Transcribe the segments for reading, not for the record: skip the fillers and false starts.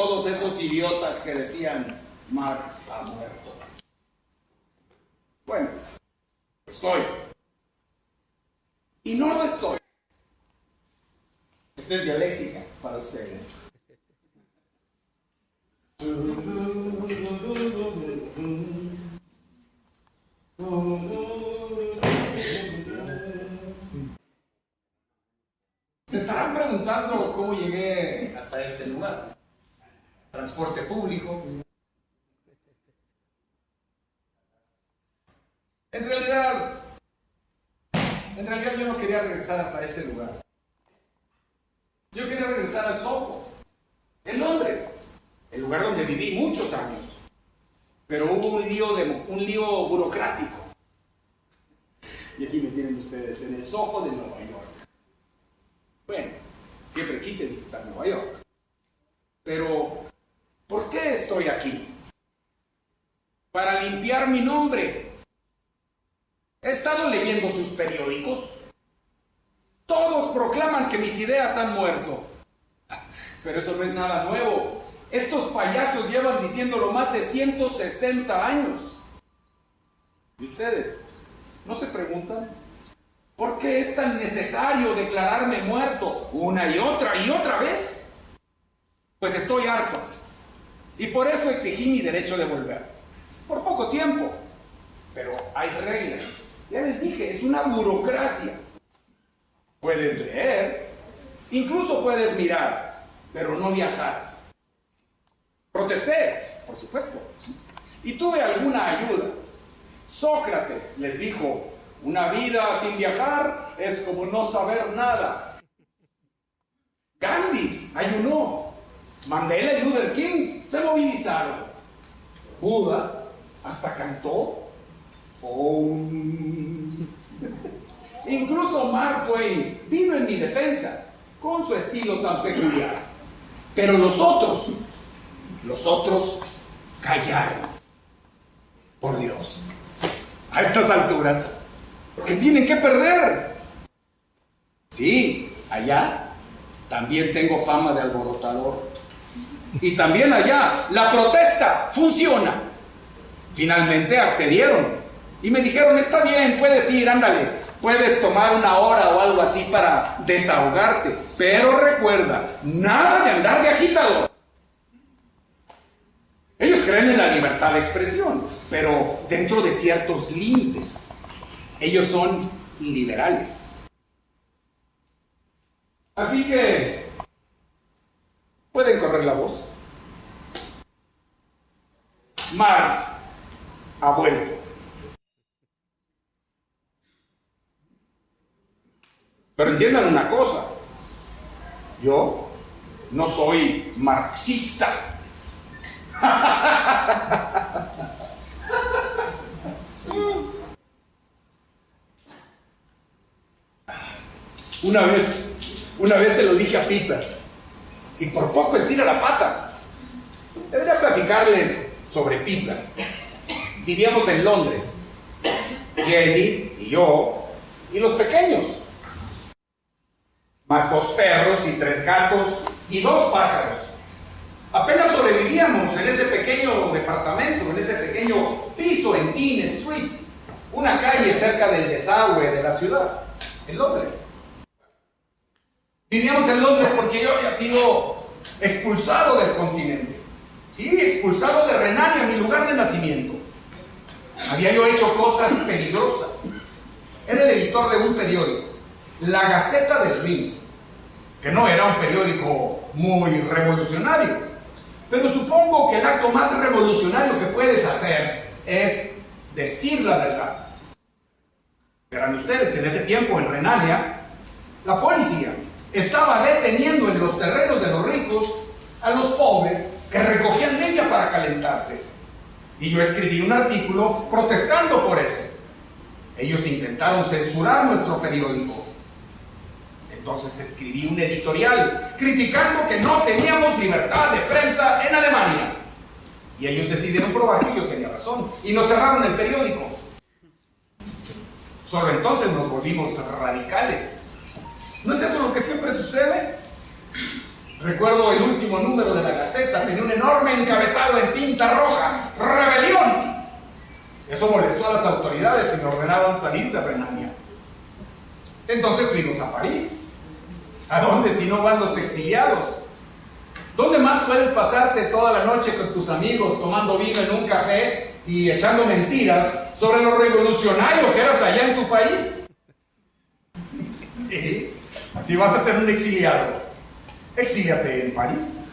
todos esos idiotas que decían Marx ha muerto. Bueno, estoy. Y no lo estoy. Esta es dialéctica para ustedes. Se estarán preguntando cómo llegué hasta este lugar. Transporte público. En realidad yo no quería regresar hasta este lugar. Yo quería regresar al Soho, en Londres, el lugar donde viví muchos años. Pero hubo un lío burocrático. Y aquí me tienen ustedes en el Soho de Nueva York. Bueno, siempre quise visitar Nueva York. Pero, ¿por qué estoy aquí? Para limpiar mi nombre. He estado leyendo sus periódicos. Todos proclaman que mis ideas han muerto. Pero eso no es nada nuevo. Estos payasos llevan diciéndolo más de 160 años. ¿Y ustedes no se preguntan por qué es tan necesario declararme muerto una y otra vez? Pues estoy harto. Y por eso exigí mi derecho de volver. Por poco tiempo. Pero hay reglas. Ya les dije, es una burocracia. Puedes leer, incluso puedes mirar, pero no viajar. Protesté, por supuesto, y tuve alguna ayuda. Sócrates les dijo, una vida sin viajar es como no saber nada. Gandhi ayunó. Mandela y Luther King se movilizaron. Buda hasta cantó. Incluso Mark Twain vino en mi defensa con su estilo tan peculiar. Pero los otros callaron. Por Dios, a estas alturas, ¿qué tienen que perder? Sí, allá también tengo fama de alborotador. Y también allá la protesta funciona. Finalmente accedieron y me dijeron, está bien, puedes ir, ándale, puedes tomar una hora o algo así para desahogarte, pero recuerda, nada de andar de agitador. Ellos creen en la libertad de expresión, pero dentro de ciertos límites. Ellos son liberales. Así que pueden correr la voz. Marx ha vuelto. Pero entiendan una cosa, yo no soy marxista. Una vez se lo dije a Piper, y por poco estira la pata. Debería platicarles sobre Piper. Vivíamos en Londres, Jenny y yo, y los pequeños. Más 2 perros y 3 gatos y 2 pájaros. Apenas sobrevivíamos en ese pequeño departamento, en ese pequeño piso en Dean Street, una calle cerca del desagüe de la ciudad, en Londres. Vivíamos en Londres porque yo había sido expulsado del continente. Sí, expulsado de Renania, mi lugar de nacimiento. Había yo hecho cosas peligrosas. Era el editor de un periódico, La Gaceta del Rin, que no era un periódico muy revolucionario, pero supongo que el acto más revolucionario que puedes hacer es decir la verdad. Verán ustedes, en ese tiempo en Renania, la policía estaba deteniendo en los terrenos de los ricos a los pobres que recogían leña para calentarse. Y yo escribí un artículo protestando por eso. Ellos intentaron censurar nuestro periódico. Entonces escribí un editorial criticando que no teníamos libertad de prensa en Alemania. Y ellos decidieron probar que yo tenía razón y nos cerraron el periódico. Solo entonces nos volvimos radicales. ¿No es eso lo que siempre sucede? Recuerdo el último número de la Gaceta, tenía un enorme encabezado en tinta roja: ¡Rebelión! Eso molestó a las autoridades y me ordenaron salir de Renania. Entonces fuimos a París. ¿A dónde si no van los exiliados? ¿Dónde más puedes pasarte toda la noche con tus amigos tomando vino en un café y echando mentiras sobre lo revolucionario que eras allá en tu país? Sí, si vas a ser un exiliado, exíliate en París.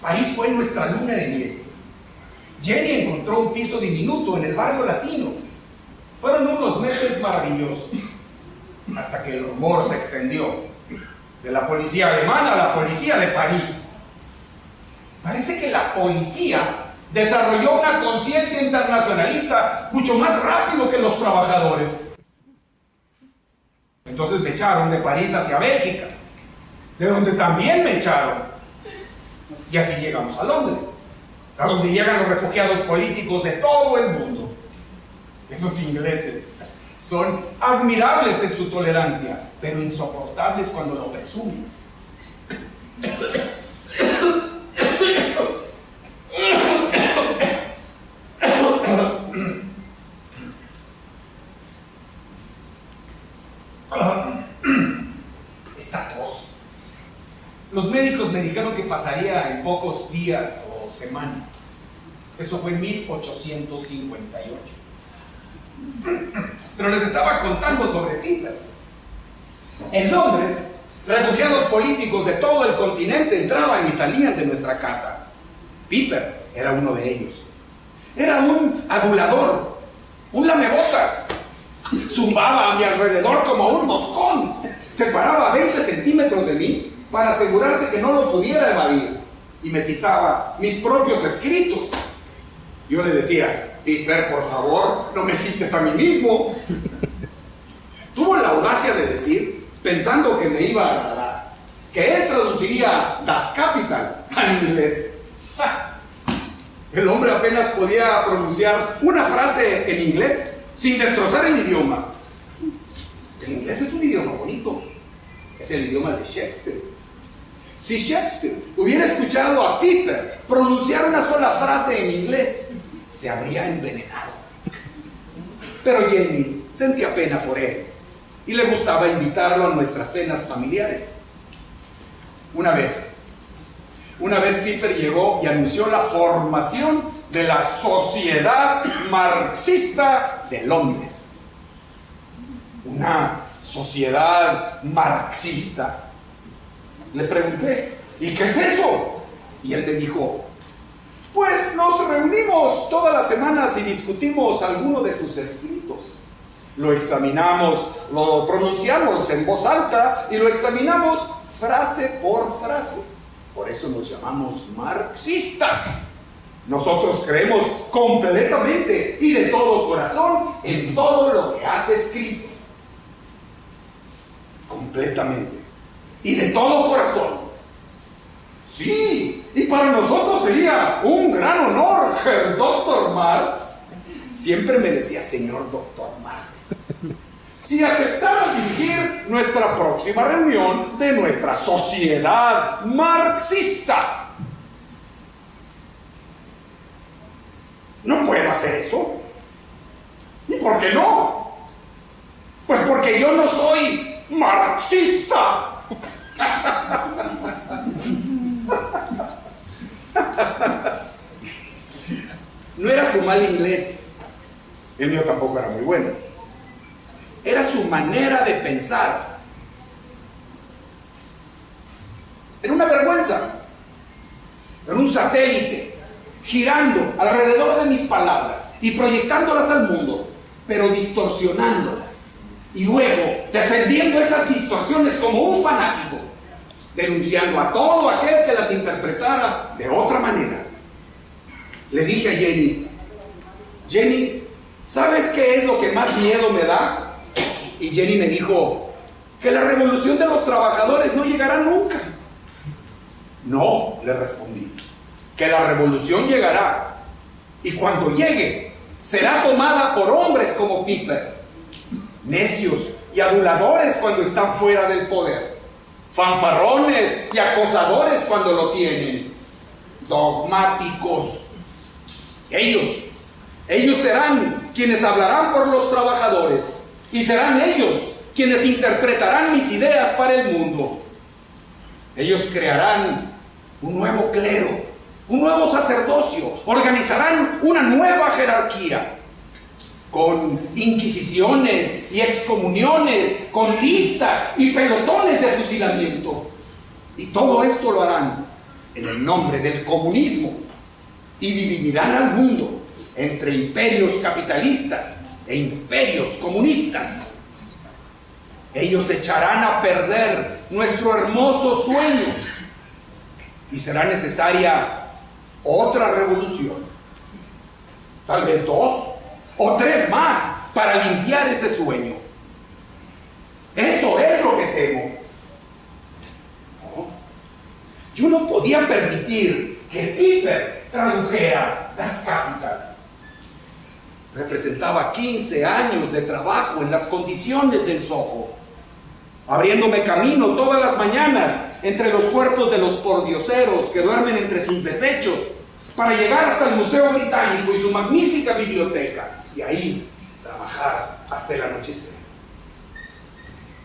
París fue nuestra luna de miel. Jenny encontró un piso diminuto en el barrio latino. Fueron unos meses maravillosos, hasta que el rumor se extendió de la policía alemana a la policía de París. Parece que la policía desarrolló una conciencia internacionalista mucho más rápido que los trabajadores. Entonces me echaron de París hacia Bélgica, de donde también me echaron. Y así llegamos a Londres, a donde llegan los refugiados políticos de todo el mundo. Esos ingleses son admirables en su tolerancia, pero insoportables cuando lo presumen. Esta tos. Los médicos me dijeron que pasaría en pocos días o semanas. Eso fue en 1858. Pero les estaba contando sobre Piper. En Londres, refugiados políticos de todo el continente entraban y salían de nuestra casa. Piper era uno de ellos. Era un adulador, un lamebotas. Zumbaba a mi alrededor como un moscón. Se paraba a 20 centímetros de mí para asegurarse que no lo pudiera evadir. Y me citaba mis propios escritos. Yo le decía: Piper, por favor, no me cites a mí mismo. Tuvo la audacia de decir, pensando que me iba a agradar, que él traduciría Das Kapital al inglés. El hombre apenas podía pronunciar una frase en inglés sin destrozar el idioma. El inglés es un idioma bonito. Es el idioma de Shakespeare. Si Shakespeare hubiera escuchado a Piper pronunciar una sola frase en inglés, se habría envenenado. Pero Jenny sentía pena por él y le gustaba invitarlo a nuestras cenas familiares. Una vez Piper llegó y anunció la formación de la Sociedad Marxista de Londres. Una sociedad marxista. Le pregunté: ¿y qué es eso? Y él me dijo: pues nos reunimos todas las semanas y discutimos alguno de tus escritos. Lo examinamos, lo pronunciamos en voz alta y lo examinamos frase por frase. Por eso nos llamamos marxistas. Nosotros creemos completamente y de todo corazón en todo lo que has escrito. Completamente y de todo corazón. Sí, y para nosotros sería un gran honor, Herr Dr. Marx. Siempre me decía señor Dr. Marx. Si aceptaras dirigir nuestra próxima reunión de nuestra sociedad marxista. No puedo hacer eso. ¿Y por qué no? Pues porque yo no soy marxista. No era su mal inglés, el mío tampoco era muy bueno. Era su manera de pensar. Era una vergüenza. Era un satélite girando alrededor de mis palabras y proyectándolas al mundo, pero distorsionándolas. Y luego defendiendo esas distorsiones como un fanático, denunciando a todo aquel que las interpretara de otra manera. Le dije a Jenny: Jenny, ¿sabes qué es lo que más miedo me da? Y Jenny me dijo: que la revolución de los trabajadores no llegará nunca. No, le respondí, que la revolución llegará, y cuando llegue será tomada por hombres como Piper, necios y aduladores cuando están fuera del poder, fanfarrones y acosadores cuando lo tienen, dogmáticos. Ellos serán quienes hablarán por los trabajadores y serán ellos quienes interpretarán mis ideas para el mundo. Ellos crearán un nuevo clero, un nuevo sacerdocio, organizarán una nueva jerarquía, con inquisiciones y excomuniones, con listas y pelotones de fusilamiento. Y todo esto lo harán en el nombre del comunismo y dividirán al mundo entre imperios capitalistas e imperios comunistas. Ellos echarán a perder nuestro hermoso sueño y será necesaria otra revolución, tal vez 2 o 3 más para limpiar ese sueño. Eso es lo que temo. Yo no podía permitir que Piper tradujera Das Kapital. Representaba 15 años de trabajo en las condiciones del Soho, abriéndome camino todas las mañanas entre los cuerpos de los pordioseros que duermen entre sus desechos, para llegar hasta el Museo Británico y su magnífica biblioteca, y ahí trabajar hasta el anochecer,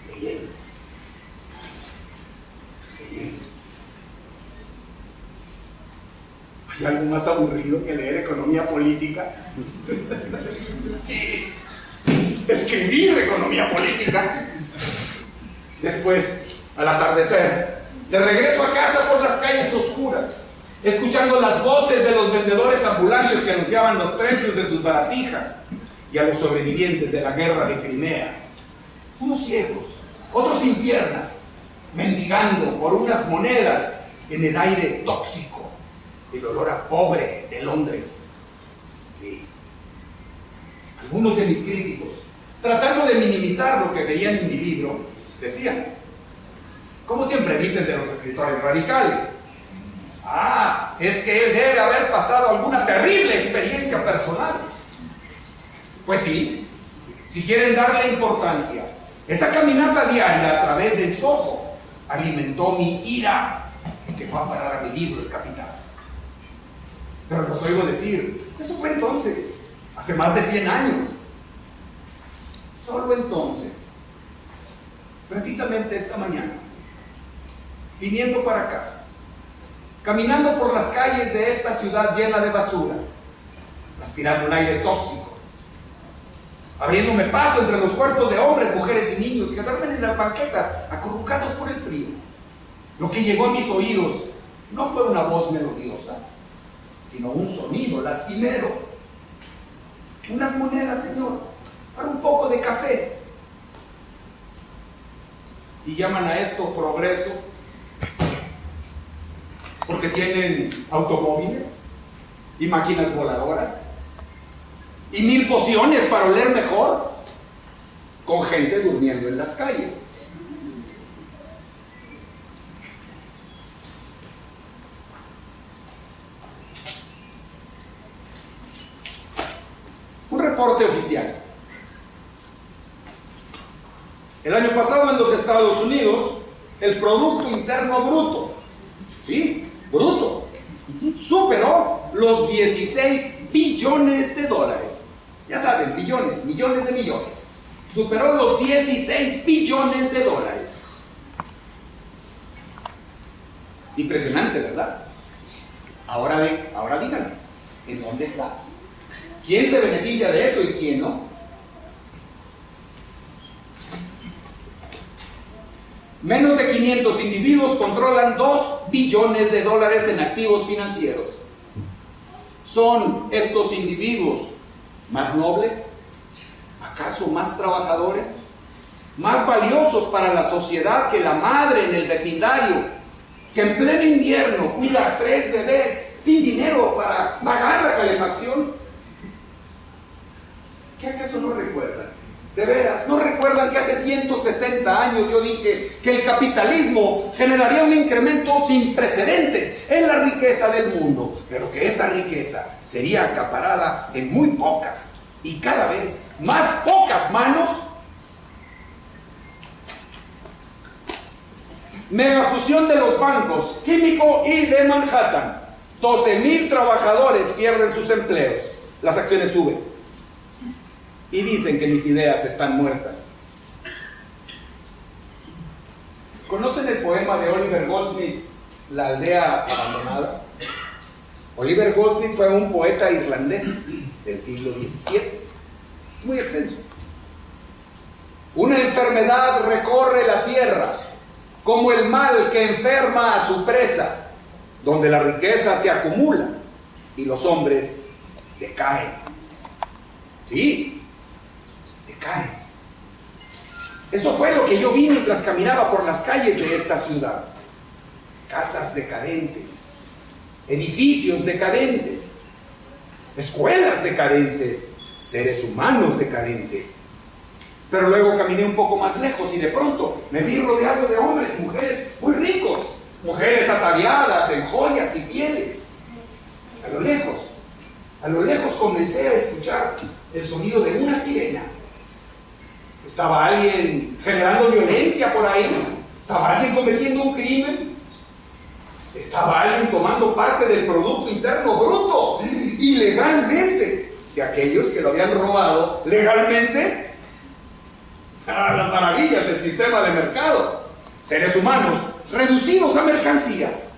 leyendo. ¿Hay algo más aburrido que leer economía política? Sí, escribir economía política. Después, al atardecer, de regreso a casa por las calles oscuras, escuchando las voces de los vendedores ambulantes que anunciaban los precios de sus baratijas, y a los sobrevivientes de la guerra de Crimea, unos ciegos, otros sin piernas, mendigando por unas monedas en el aire tóxico, el olor a pobre de Londres. Sí. Algunos de mis críticos, tratando de minimizar lo que veían en mi libro, decían, como siempre dicen de los escritores radicales, es que él debe haber pasado alguna terrible experiencia personal. Pues sí, si quieren darle importancia, esa caminata diaria a través del Soho alimentó mi ira, que fue a parar a mi libro, El Capital. Pero los oigo decir, eso fue entonces, hace más de 100 años. Solo entonces, precisamente esta mañana, viniendo para acá, caminando por las calles de esta ciudad llena de basura, respirando un aire tóxico, abriéndome paso entre los cuerpos de hombres, mujeres y niños que duermen en las banquetas, acurrucados por el frío. Lo que llegó a mis oídos no fue una voz melodiosa, sino un sonido lastimero. Unas monedas, señor, para un poco de café. Y llaman a esto progreso, porque tienen automóviles y máquinas voladoras y 1000 pociones para oler mejor, con gente durmiendo en las calles. Un reporte oficial. El año pasado en los Estados Unidos, el Producto Interno Bruto, ¿sí? Bruto, superó los 16 billones de dólares. Ya saben, billones, millones de millones. Superó los 16 billones de dólares. Impresionante, ¿verdad? Ahora díganme, ¿en dónde está? ¿Quién se beneficia de eso y quién no? Menos de 500 individuos controlan 2 billones de dólares en activos financieros. ¿Son estos individuos más nobles? ¿Acaso más trabajadores? ¿Más valiosos para la sociedad que la madre en el vecindario, que en pleno invierno cuida a 3 bebés sin dinero para pagar la calefacción? ¿Qué acaso no recuerdan? De veras, ¿no recuerdan que hace 160 años yo dije que el capitalismo generaría un incremento sin precedentes en la riqueza del mundo, pero que esa riqueza sería acaparada en muy pocas y cada vez más pocas manos? Megafusión de los bancos, químico y de Manhattan. 12,000 trabajadores pierden sus empleos. Las acciones suben. Y dicen que mis ideas están muertas. ¿Conocen el poema de Oliver Goldsmith, La aldea abandonada? Oliver Goldsmith fue un poeta irlandés del siglo XVII. Es muy extenso. Una enfermedad recorre la tierra, como el mal que enferma a su presa, donde la riqueza se acumula y los hombres decaen. Sí, decaen. Eso fue lo que yo vi mientras caminaba por las calles de esta ciudad. Casas decadentes, edificios decadentes, escuelas decadentes, seres humanos decadentes. Pero luego caminé un poco más lejos y de pronto me vi rodeado de hombres y mujeres muy ricos, mujeres ataviadas en joyas y pieles. A lo lejos comencé a escuchar el sonido de una sirena. ¿Estaba alguien generando violencia por ahí? ¿Estaba alguien cometiendo un crimen? ¿Estaba alguien tomando parte del Producto Interno Bruto ilegalmente de aquellos que lo habían robado legalmente? Las maravillas del sistema de mercado. Seres humanos reducidos a mercancías,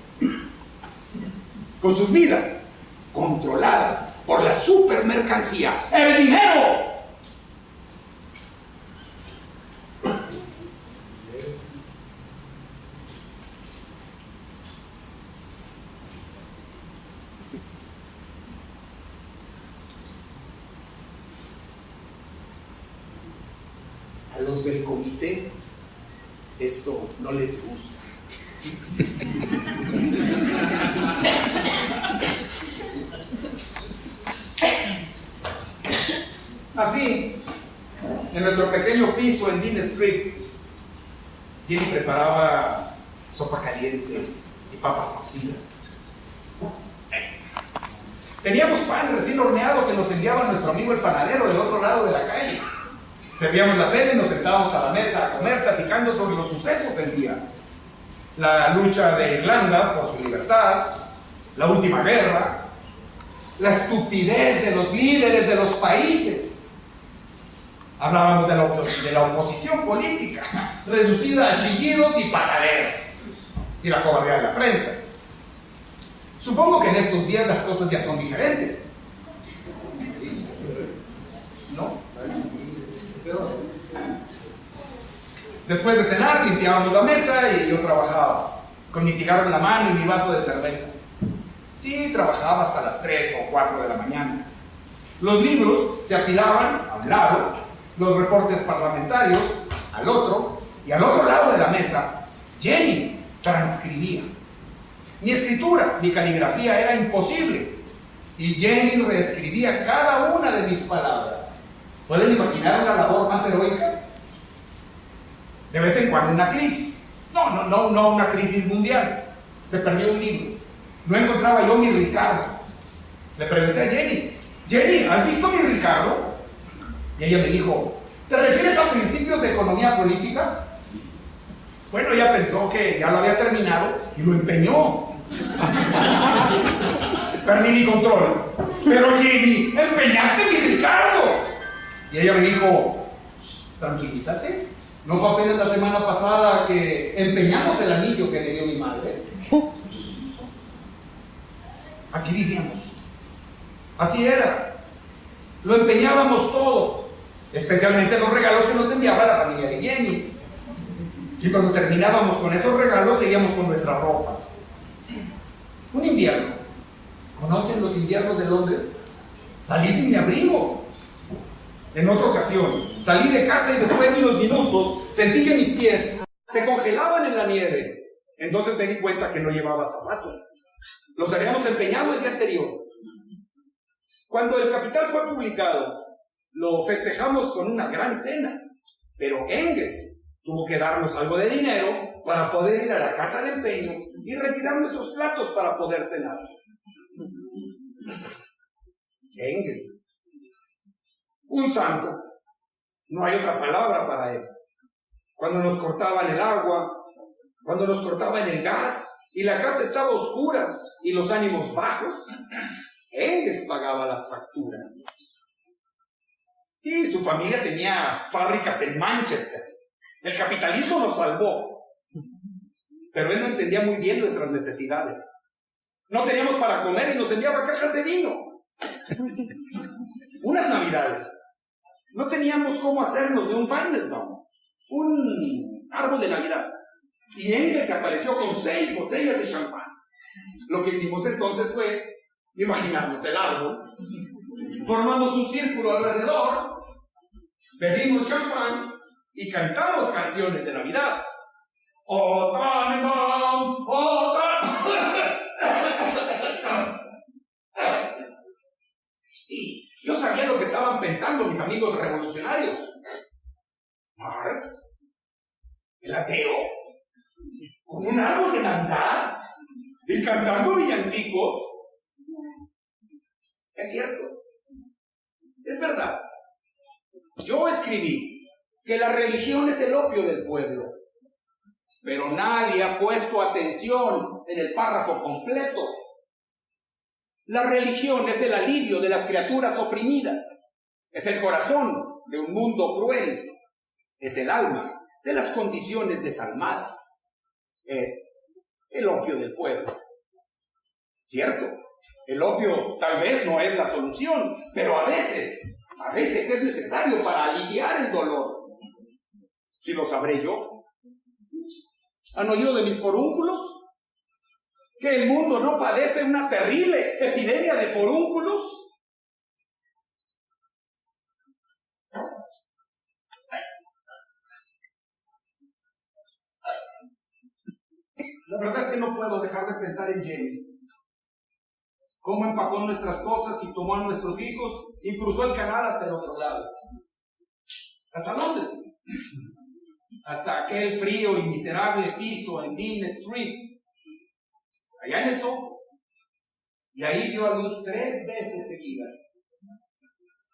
con sus vidas controladas por la supermercancía, el dinero. A los del comité esto no les gusta. Así, en nuestro pequeño piso en Dean Street, Jenny preparaba sopa caliente y papas cocidas. Teníamos pan recién horneado que nos enviaba nuestro amigo el panadero del otro lado de la calle. Servíamos la cena y nos sentábamos a la mesa a comer, platicando sobre los sucesos del día. La lucha de Irlanda por su libertad, la última guerra, la estupidez de los líderes de los países. Hablábamos de la oposición política, reducida a chillidos y pataleros, y la cobardía de la prensa. Supongo que en estos días las cosas ya son diferentes, ¿no? Después de cenar, limpiábamos la mesa y yo trabajaba, con mi cigarro en la mano y mi vaso de cerveza. Sí, trabajaba hasta las 3 o 4 de la mañana. Los libros se apilaban a un lado, los reportes parlamentarios al otro, y al otro lado de la mesa, Jenny transcribía. Mi escritura, mi caligrafía era imposible, y Jenny reescribía cada una de mis palabras. ¿Pueden imaginar una labor más heroica? De vez en cuando una crisis. No una crisis mundial. Se perdió un libro. No encontraba yo mi Ricardo. Le pregunté a Jenny, Jenny, ¿has visto mi Ricardo? Y ella me dijo, ¿te refieres a principios de economía política? Bueno, ella pensó que ya lo había terminado y lo empeñó. Perdí mi control. Pero Jenny, empeñaste mi Ricardo. Y ella me dijo, tranquilízate. ¿No fue apenas la semana pasada que empeñamos el anillo que le dio mi madre? Así vivíamos. Así era. Lo empeñábamos todo, especialmente los regalos que nos enviaba la familia de Jenny. Y cuando terminábamos con esos regalos, seguíamos con nuestra ropa. Un invierno. ¿Conocen los inviernos de Londres? Salí sin mi abrigo. En otra ocasión, salí de casa y después de unos minutos sentí que mis pies se congelaban en la nieve. Entonces me di cuenta que no llevaba zapatos. Los habíamos empeñado el día anterior. Cuando El Capital fue publicado, lo festejamos con una gran cena. Pero Engels tuvo que darnos algo de dinero para poder ir a la casa de empeño y retirar nuestros platos para poder cenar. Engels. Un santo. No hay otra palabra para él. Cuando nos cortaban el agua, cuando nos cortaban el gas y la casa estaba a oscuras y los ánimos bajos, Engels pagaba las facturas. Sí, su familia tenía fábricas en Manchester. El capitalismo nos salvó. Pero él no entendía muy bien nuestras necesidades. No teníamos para comer y nos enviaba cajas de vino. Unas navidades. No teníamos cómo hacernos de un Weihnachtsbaum, un árbol de Navidad. Y Engels apareció con 6 botellas de champán. Lo que hicimos entonces fue imaginarnos el árbol. Formamos un círculo alrededor, bebimos champán y cantamos canciones de Navidad. ¡Oh, Tannenbaum! ¡Oh, Sí, yo sabía lo que estaban pensando mis amigos revolucionarios. Marx, el ateo, con un árbol de Navidad y cantando villancicos. Es cierto, es verdad. Yo escribí que la religión es el opio del pueblo, pero nadie ha puesto atención en el párrafo completo. La religión es el alivio de las criaturas oprimidas, es el corazón de un mundo cruel, es el alma de las condiciones desalmadas, es el opio del pueblo. Cierto, el opio tal vez no es la solución, pero a veces es necesario para aliviar el dolor. Si lo sabré yo. ¿Han oído de mis forúnculos? ¿Que el mundo no padece una terrible epidemia de forúnculos? La verdad es que no puedo dejar de pensar en Jenny. Cómo empacó nuestras cosas y tomó a nuestros hijos y cruzó el canal hasta el otro lado. Hasta Londres. Hasta aquel frío y miserable piso en Dean Street. Allá en el Soho. Y ahí dio a luz 3 veces seguidas.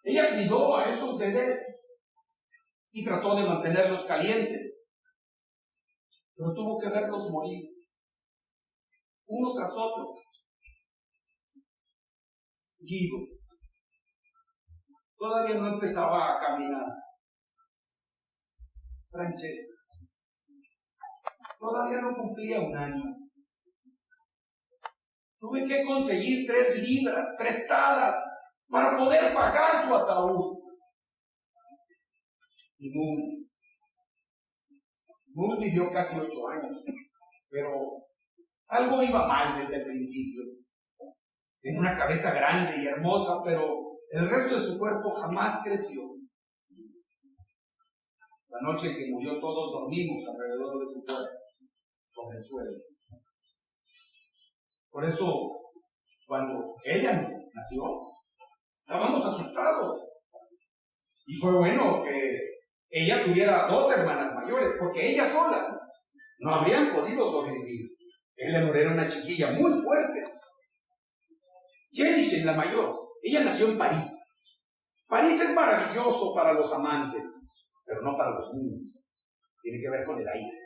Ella cuidó a esos bebés y trató de mantenerlos calientes. Pero tuvo que verlos morir. Uno tras otro. Guido todavía no empezaba a caminar. Francesca todavía no cumplía 1 año. Tuve que conseguir 3 libras prestadas para poder pagar su ataúd. Y Moon vivió casi 8 años, pero algo iba mal desde el principio. Tenía una cabeza grande y hermosa, pero el resto de su cuerpo jamás creció. La noche en que murió todos dormimos alrededor de su cuerpo, sobre el suelo. Por eso, cuando ella nació, estábamos asustados. Y fue bueno que ella tuviera 2 hermanas mayores, porque ellas solas no habrían podido sobrevivir. Eleanor era una chiquilla muy fuerte. Jenny, la mayor, ella nació en París. París es maravilloso para los amantes, pero no para los niños. Tiene que ver con el aire.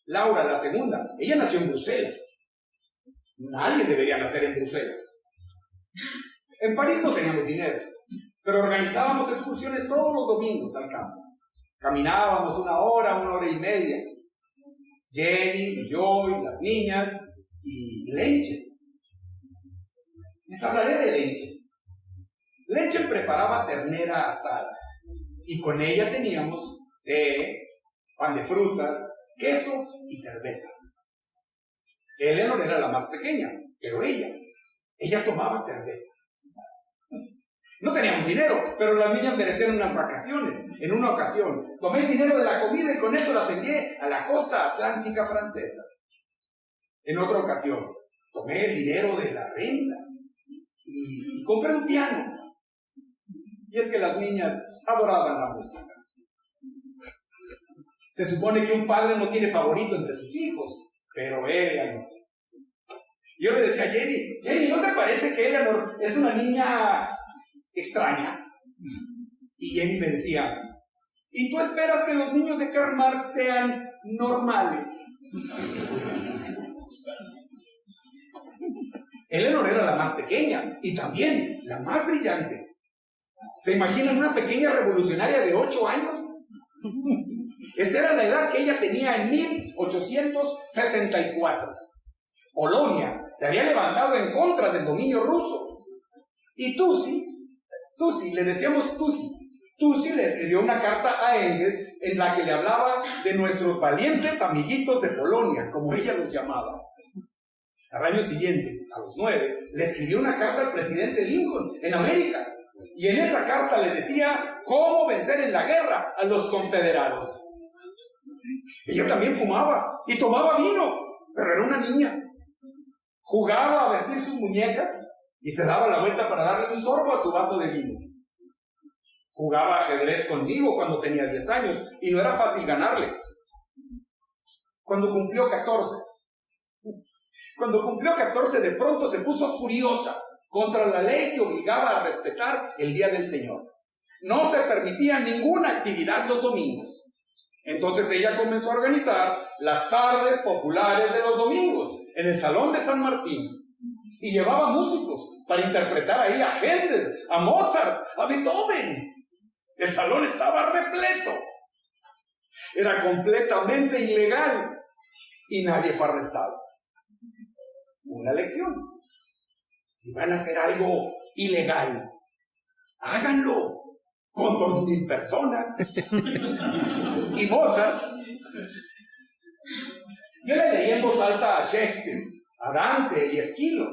Laura, la segunda, ella nació en Bruselas. Nadie debería nacer en Bruselas. En París no teníamos dinero, pero organizábamos excursiones todos los domingos al campo. Caminábamos 1 hora, 1 hora y media. Jenny y yo y las niñas y Lenche. Les hablaré de Lenche. Lenche preparaba ternera asada y con ella teníamos té, pan de frutas, queso y cerveza. Eleanor era la más pequeña, pero ella tomaba cerveza. No teníamos dinero, pero las niñas merecían unas vacaciones. En una ocasión, tomé el dinero de la comida y con eso las envié a la costa atlántica francesa. En otra ocasión, tomé el dinero de la renta y compré un piano. Y es que las niñas adoraban la música. Se supone que un padre no tiene favorito entre sus hijos, pero Eleanor. Yo le decía a Jenny, ¿no te parece que Eleanor es una niña extraña? Y Jenny me decía, Y tú esperas que los niños de Karl Marx sean normales. Eleanor era la más pequeña y también la más brillante. ¿Se imaginan una pequeña revolucionaria de 8 años? Esa era la edad que ella tenía en 1864. Polonia se había levantado en contra del dominio ruso. Y Tusi, le decíamos Tusi le escribió una carta a Engels en la que le hablaba de nuestros valientes amiguitos de Polonia, como ella los llamaba. Al año siguiente, a los 9, le escribió una carta al presidente Lincoln en América. Y en esa carta le decía cómo vencer en la guerra a los confederados. Ella también fumaba y tomaba vino, pero era una niña. Jugaba a vestir sus muñecas y se daba la vuelta para darle un sorbo a su vaso de vino. Jugaba ajedrez conmigo cuando tenía 10 años y no era fácil ganarle. Cuando cumplió 14, de pronto se puso furiosa contra la ley que obligaba a respetar el Día del Señor. No se permitía ninguna actividad los domingos. Entonces ella comenzó a organizar las tardes populares de los domingos en el Salón de San Martín. Y llevaba músicos para interpretar ahí a Händel, a Mozart, a Beethoven. El salón estaba repleto. Era completamente ilegal y nadie fue arrestado. Una lección. Si van a hacer algo ilegal, háganlo con 2,000 personas. Y Mozart, yo le leí en voz alta a Shakespeare, a Dante y Esquilo,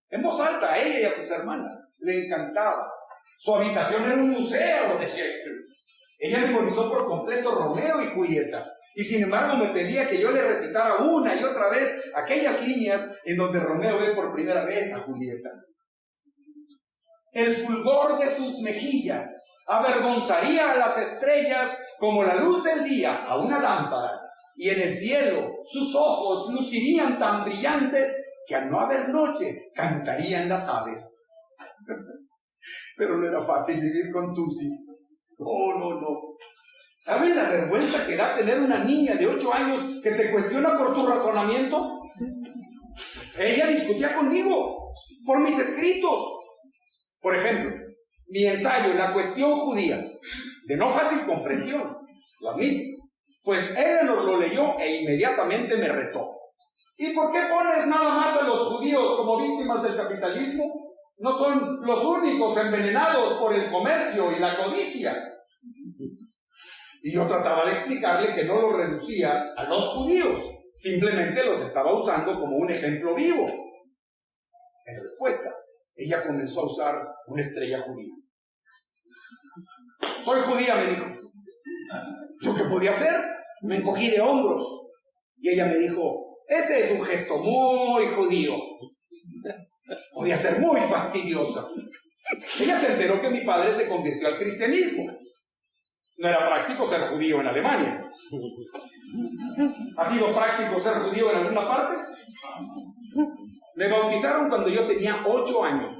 en voz alta a ella y a sus hermanas. Le encantaba. Su habitación era un museo de Shakespeare. Ella memorizó por completo Romeo y Julieta. Y sin embargo me pedía que yo le recitara una y otra vez aquellas líneas en donde Romeo ve por primera vez a Julieta. El fulgor de sus mejillas avergonzaría a las estrellas como la luz del día a una lámpara. Y en el cielo sus ojos lucirían tan brillantes que al no haber noche cantarían las aves. Pero no era fácil vivir con Tusi. Oh, no. ¿Saben la vergüenza que da tener una niña de 8 años que te cuestiona por tu razonamiento? Ella discutía conmigo por mis escritos. Por ejemplo, mi ensayo en la cuestión judía, de no fácil comprensión, lo admito, pues Eleanor lo leyó e inmediatamente me retó. ¿Y por qué pones nada más a los judíos como víctimas del capitalismo? No son los únicos envenenados por el comercio y la codicia. Y yo trataba de explicarle que no lo reducía a los judíos, simplemente los estaba usando como un ejemplo vivo. En respuesta, ella comenzó a usar una estrella judía. Soy judía, me dijo. Lo que podía hacer, me encogí de hombros. Y ella me dijo, ese es un gesto muy judío. Podía ser muy fastidiosa. Ella se enteró que mi padre se convirtió al cristianismo. No era práctico ser judío en Alemania. ¿Ha sido práctico ser judío en alguna parte? Me bautizaron cuando yo tenía 8 años.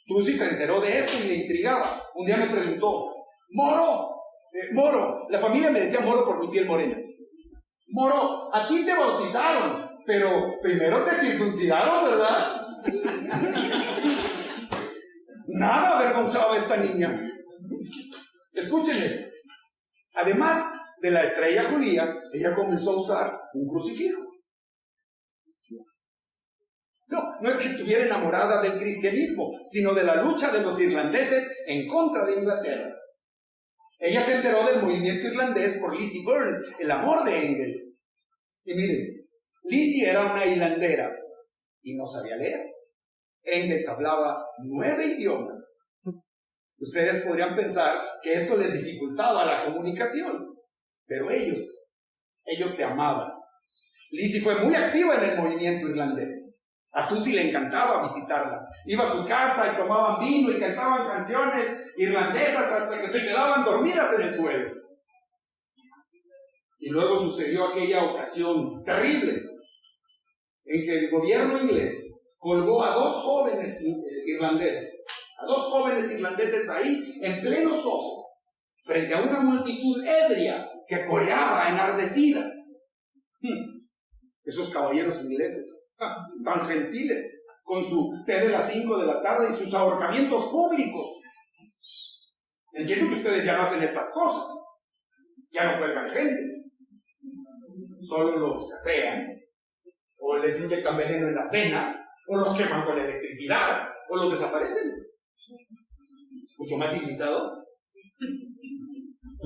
Tusi se enteró de esto y me intrigaba. Un día me preguntó, Moro, la familia me decía Moro por mi piel morena. Moro, a ti te bautizaron, pero primero te circuncidaron, ¿verdad? Nada avergonzaba a esta niña. Escuchen esto. Además de la estrella judía, ella comenzó a usar un crucifijo. No es que estuviera enamorada del cristianismo, sino de la lucha de los irlandeses en contra de Inglaterra. Ella se enteró del movimiento irlandés por Lizzie Burns, el amor de Engels. Y miren, Lizzie era una hilandera y no sabía leer. Engels hablaba 9 idiomas. Ustedes podrían pensar que esto les dificultaba la comunicación, pero ellos se amaban. Lizzie fue muy activa en el movimiento irlandés. A Tusi le encantaba visitarla. Iba a su casa y tomaban vino y cantaban canciones irlandesas hasta que se quedaban dormidas en el suelo. Y luego sucedió aquella ocasión terrible en que el gobierno inglés colgó a 2 jóvenes irlandeses ahí en pleno Soho. frente a una multitud ebria que coreaba enardecida. Esos caballeros ingleses, tan gentiles, con su té de las 5 de la tarde y sus ahorcamientos públicos. Entiendo que ustedes ya no hacen estas cosas. Ya no cuelgan gente. Solo los casean, o les inyectan veneno en las venas, o los queman con electricidad, o los desaparecen. Mucho más civilizado.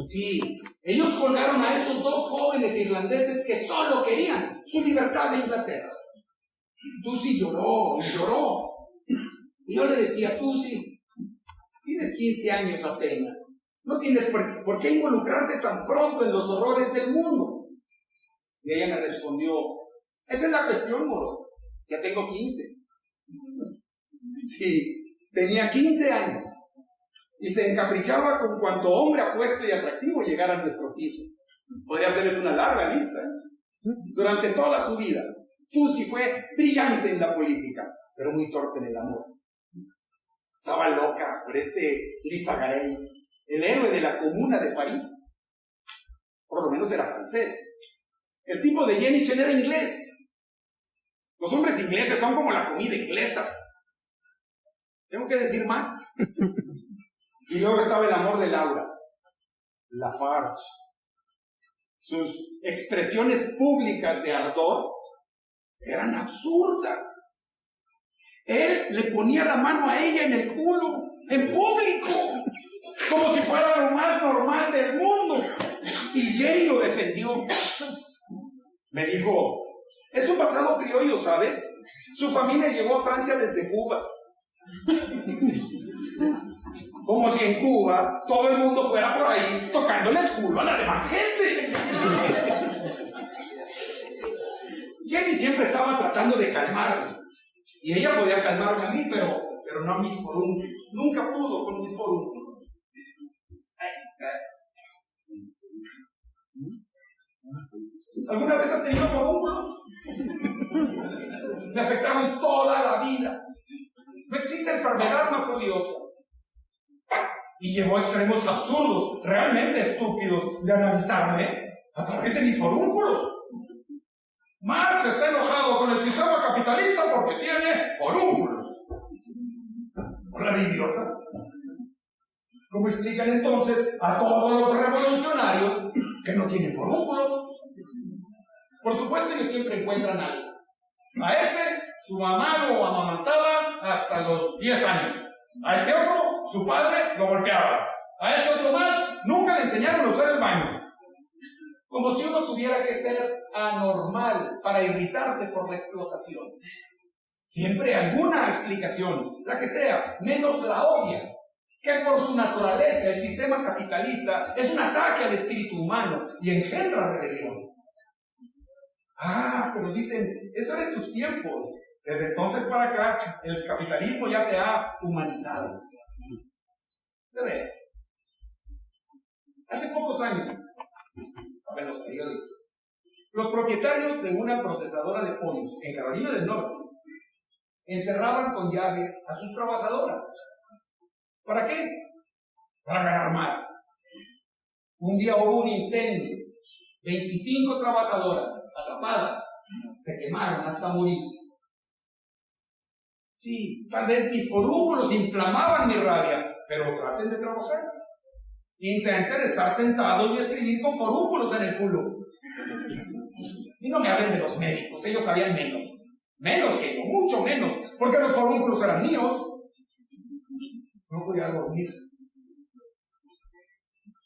Sí, ellos colgaron a esos 2 jóvenes irlandeses que solo querían su libertad de Inglaterra. Tusi lloró y lloró. Y yo le decía, Tusi, tienes 15 años apenas. No tienes por qué involucrarte tan pronto en los horrores del mundo. Y ella me respondió, esa es la cuestión, moro. Ya tengo 15. Sí, tenía 15 años. Y se encaprichaba con cuanto hombre apuesto y atractivo llegara a nuestro piso. Podría hacerles una larga lista. Durante toda su vida, Tusi fue brillante en la política, pero muy torpe en el amor. Estaba loca por Lisa Garay, el héroe de la Comuna de París. Por lo menos era francés. El tipo de Jenny era inglés. Los hombres ingleses son como la comida inglesa. ¿Tengo que decir más? Y luego estaba el amor de Laura, Lafarge. Sus expresiones públicas de ardor eran absurdas. Él le ponía la mano a ella en el culo, en público, como si fuera lo más normal del mundo. Y Jenny lo defendió. Me dijo, es un pasado criollo, ¿sabes? Su familia llegó a Francia desde Cuba. Como si en Cuba todo el mundo fuera por ahí tocándole el culo a la demás gente. Jenny siempre estaba tratando de calmarme. Y ella podía calmarme a mí, pero no a mis forúnculos. Nunca pudo con mis forúnculos. ¿Alguna vez has tenido forúnculos? Me afectaron toda la vida. No existe enfermedad más odiosa. Y llevó a extremos absurdos, realmente estúpidos, de analizarme a través de mis forúnculos. Marx está enojado con el sistema capitalista porque tiene forúnculos. ¿Hola de idiotas? ¿Cómo explican entonces a todos los revolucionarios que no tienen forúnculos? Por supuesto, ellos siempre encuentran algo. A su mamá lo amamantaba hasta los 10 años. A este otro, su padre lo golpeaba. A este otro más, nunca le enseñaron a usar el baño. Como si uno tuviera que ser anormal para irritarse por la explotación. Siempre alguna explicación, la que sea, menos la obvia, que por su naturaleza el sistema capitalista es un ataque al espíritu humano y engendra rebelión. Pero dicen, eso era en tus tiempos. Desde entonces para acá, el capitalismo ya se ha humanizado. ¿De veras? Hace pocos años, saben los periódicos, los propietarios de una procesadora de pollos en Carolina del Norte encerraban con llave a sus trabajadoras. ¿Para qué? Para ganar más. Un día hubo un incendio, 25 trabajadoras atrapadas, se quemaron hasta morir. Sí, tal vez mis forúnculos inflamaban mi rabia, pero traten de trabajar. Intenten estar sentados y escribir con forúnculos en el culo. Y no me hablen de los médicos, ellos sabían menos. Menos que yo, mucho menos, porque los forúnculos eran míos. No podía dormir.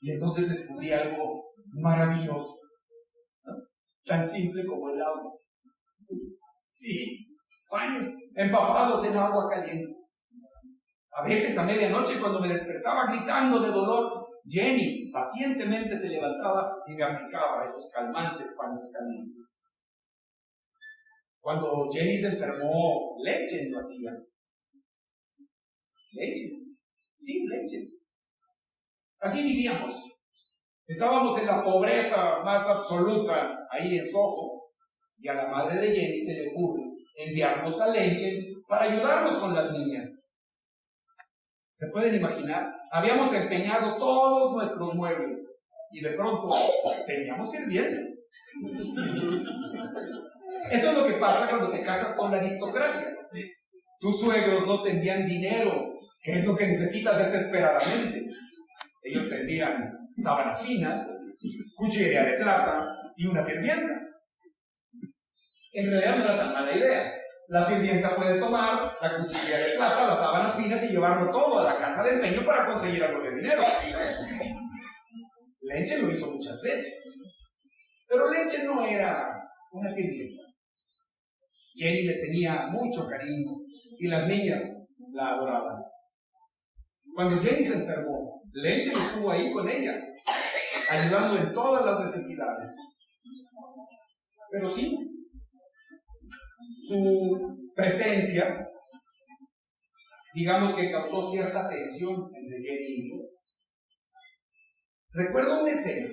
Y entonces descubrí algo maravilloso, ¿no? Tan simple como el agua. Sí, baños empapados en agua caliente. A veces a medianoche, cuando me despertaba gritando de dolor, Jenny pacientemente se levantaba y me aplicaba esos calmantes paños calientes. Cuando Jenny se enfermó, Leche lo hacía. Leche. Sí, Leche. Así vivíamos. Estábamos en la pobreza más absoluta, ahí en Soho, y a la madre de Jenny se le ocurre enviarnos a Leche para ayudarnos con las niñas. ¿Se pueden imaginar? Habíamos empeñado todos nuestros muebles y de pronto teníamos sirvienta. Eso es lo que pasa cuando te casas con la aristocracia. Tus suegros no te envían dinero, que es lo que necesitas desesperadamente. Ellos te envían sábanas finas, cuchillería de plata y una sirvienta. En realidad no era tan mala idea. La sirvienta puede tomar la cuchillería de plata, las sábanas finas y llevarlo todo a la casa de empeño para conseguir algo de dinero. Lenche lo hizo muchas veces. Pero Lenche no era una sirvienta. Jenny le tenía mucho cariño y las niñas la adoraban. Cuando Jenny se enfermó, Lenche estuvo ahí con ella, ayudando en todas las necesidades. Pero sí, su presencia, digamos que causó cierta tensión entre Jenny y yo. Recuerdo una escena.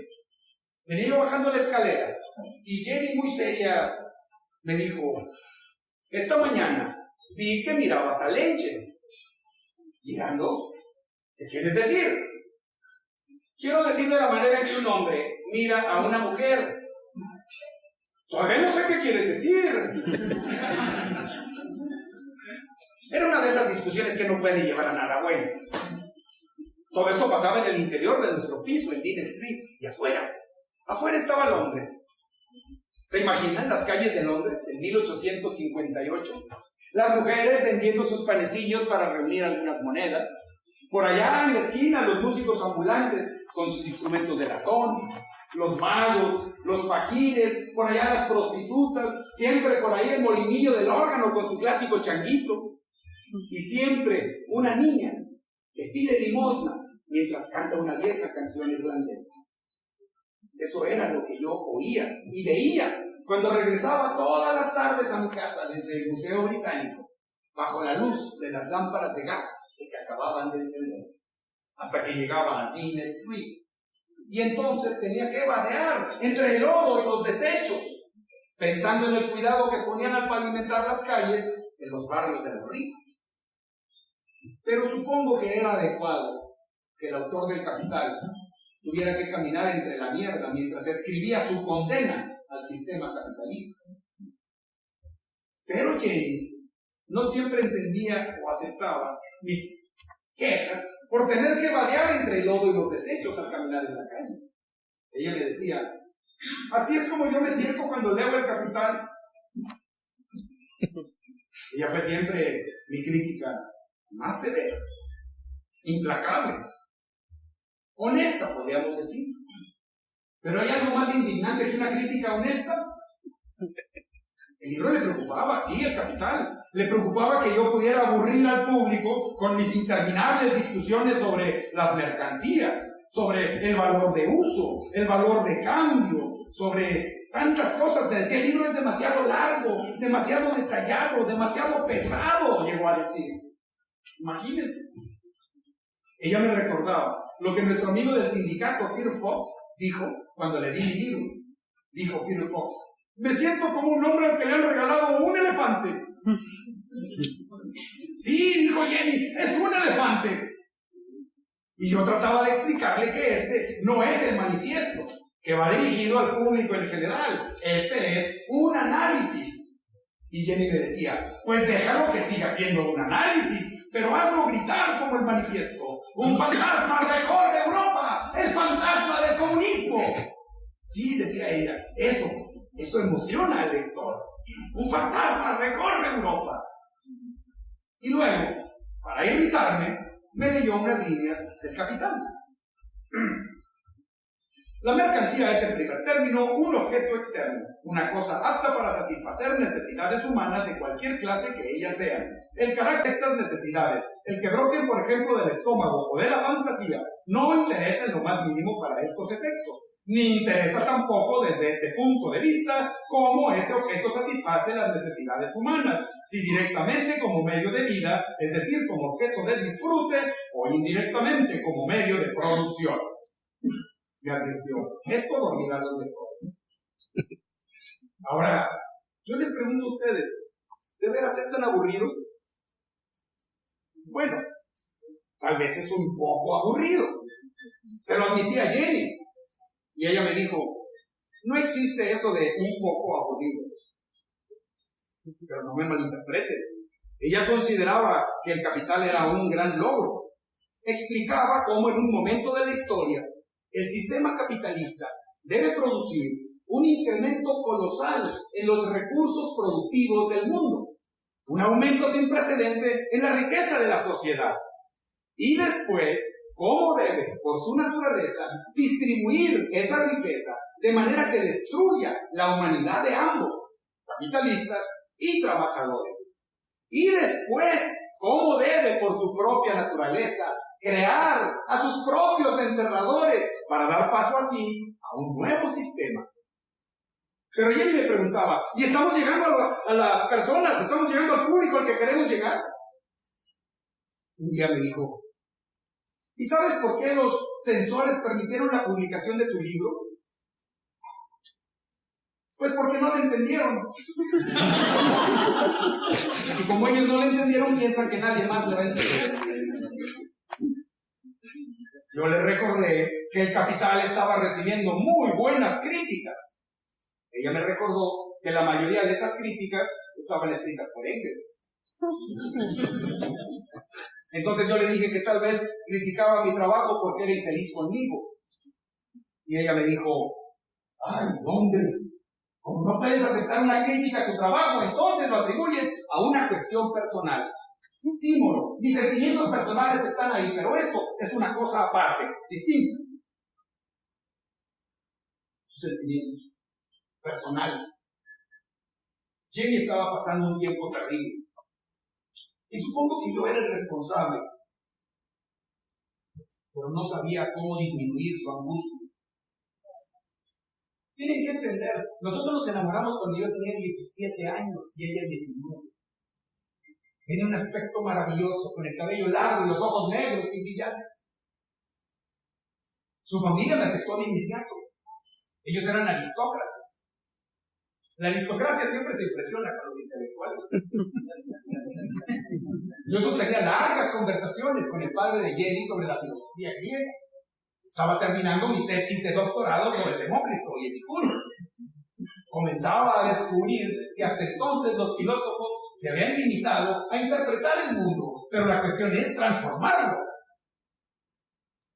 Venía yo bajando la escalera y Jenny, muy seria, me dijo: esta mañana vi que mirabas a Lenche. ¿Mirando? ¿Qué quieres decir? Quiero decir de la manera en que un hombre mira a una mujer. Todavía no sé qué quieres decir. Era una de esas discusiones que no pueden llevar a nada bueno. Todo esto pasaba en el interior de nuestro piso, en Dean Street, y afuera estaba Londres. ¿Se imaginan las calles de Londres en 1858? Las mujeres vendiendo sus panecillos para reunir algunas monedas. Por allá en la esquina los músicos ambulantes con sus instrumentos de latón. Los magos, los faquires, por allá las prostitutas, siempre por ahí el molinillo del órgano con su clásico changuito. Y siempre una niña que pide limosna mientras canta una vieja canción irlandesa. Eso era lo que yo oía y veía cuando regresaba todas las tardes a mi casa desde el Museo Británico, bajo la luz de las lámparas de gas que se acababan de encender, hasta que llegaba a Dean Street. Y entonces tenía que vadear entre el lodo y los desechos, pensando en el cuidado que ponían al pavimentar las calles en los barrios de los ricos. Pero supongo que era adecuado que el autor del Capital tuviera que caminar entre la mierda mientras escribía su condena al sistema capitalista. Pero Jenny no siempre entendía o aceptaba mis quejas por tener que vadear entre el lodo y los desechos al caminar en la calle. Ella me decía: así es como yo me siento cuando leo el Capital. Ella fue siempre mi crítica más severa, implacable, honesta, podríamos decir. Pero hay algo más indignante que una crítica honesta. El libro le preocupaba, sí, el Capital. Le preocupaba que yo pudiera aburrir al público con mis interminables discusiones sobre las mercancías, sobre el valor de uso, el valor de cambio, sobre tantas cosas. Me decía: el libro es demasiado largo, demasiado detallado, demasiado pesado, llegó a decir. Imagínense. Ella me recordaba lo que nuestro amigo del sindicato, Peter Fox, dijo cuando le di mi libro. Dijo Peter Fox: me siento como un hombre al que le han regalado un elefante. Sí, dijo Jenny, es un elefante. Y yo trataba de explicarle que este no es el manifiesto, que va dirigido al público en general. Este es un análisis. Y Jenny me decía: pues déjalo que siga siendo un análisis, pero hazlo gritar como el manifiesto. ¡Un fantasma recorre Europa! ¡El fantasma del comunismo! Sí, decía ella, eso emociona al lector. ¡Un fantasma recorre Europa! Y luego, para irritarme, me leyó unas líneas del Capital. La mercancía es, en primer término, un objeto externo, una cosa apta para satisfacer necesidades humanas de cualquier clase que ellas sean. El carácter de estas necesidades, el que broten, por ejemplo, del estómago o de la fantasía, no interesa en lo más mínimo para estos efectos, ni interesa tampoco desde este punto de vista cómo ese objeto satisface las necesidades humanas, si directamente como medio de vida, es decir, como objeto de disfrute, o indirectamente como medio de producción. Me advirtió: esto dormirá a los lectores. Ahora, yo les pregunto a ustedes, ¿de veras es tan aburrido? Bueno, tal vez es un poco aburrido. Se lo admití a Jenny. Y ella me dijo, no existe eso de un poco aburrido. Pero no me malinterprete. Ella consideraba que el capital era un gran logro. Explicaba cómo en un momento de la historia el sistema capitalista debe producir un incremento colosal en los recursos productivos del mundo, un aumento sin precedente en la riqueza de la sociedad, y después cómo debe, por su naturaleza, distribuir esa riqueza de manera que destruya la humanidad de ambos, capitalistas y trabajadores. Y después, cómo debe, por su propia naturaleza, crear a sus propios enterradores para dar paso así a un nuevo sistema. Pero Jenny me preguntaba, ¿y estamos llegando a las personas? ¿Estamos llegando al público al que queremos llegar? Un día me dijo, ¿y sabes por qué los censores permitieron la publicación de tu libro? Pues porque no lo entendieron. Y como ellos no lo entendieron, piensan que nadie más le va a entender. Yo le recordé que el Capital estaba recibiendo muy buenas críticas. Ella me recordó que la mayoría de esas críticas estaban escritas por Engels. Entonces yo le dije que tal vez criticaba mi trabajo porque era infeliz conmigo. Y ella me dijo, ay, Engels, como no puedes aceptar una crítica a tu trabajo, entonces lo atribuyes a una cuestión personal. Sí, Moro, mis sentimientos personales están ahí, pero esto es una cosa aparte, distinta. Sus sentimientos personales. Jenny estaba pasando un tiempo terrible. Y supongo que yo era el responsable. Pero no sabía cómo disminuir su angustia. Tienen que entender, nosotros nos enamoramos cuando yo tenía 17 años y ella 19. Tenía un aspecto maravilloso, con el cabello largo y los ojos negros y brillantes. Su familia me aceptó de inmediato. Ellos eran aristócratas. La aristocracia siempre se impresiona con los intelectuales. Yo sostenía largas conversaciones con el padre de Jenny sobre la filosofía griega. Estaba terminando mi tesis de doctorado sobre Demócrito y Epicuro. Comenzaba a descubrir que hasta entonces los filósofos se habían limitado a interpretar el mundo, pero la cuestión es transformarlo.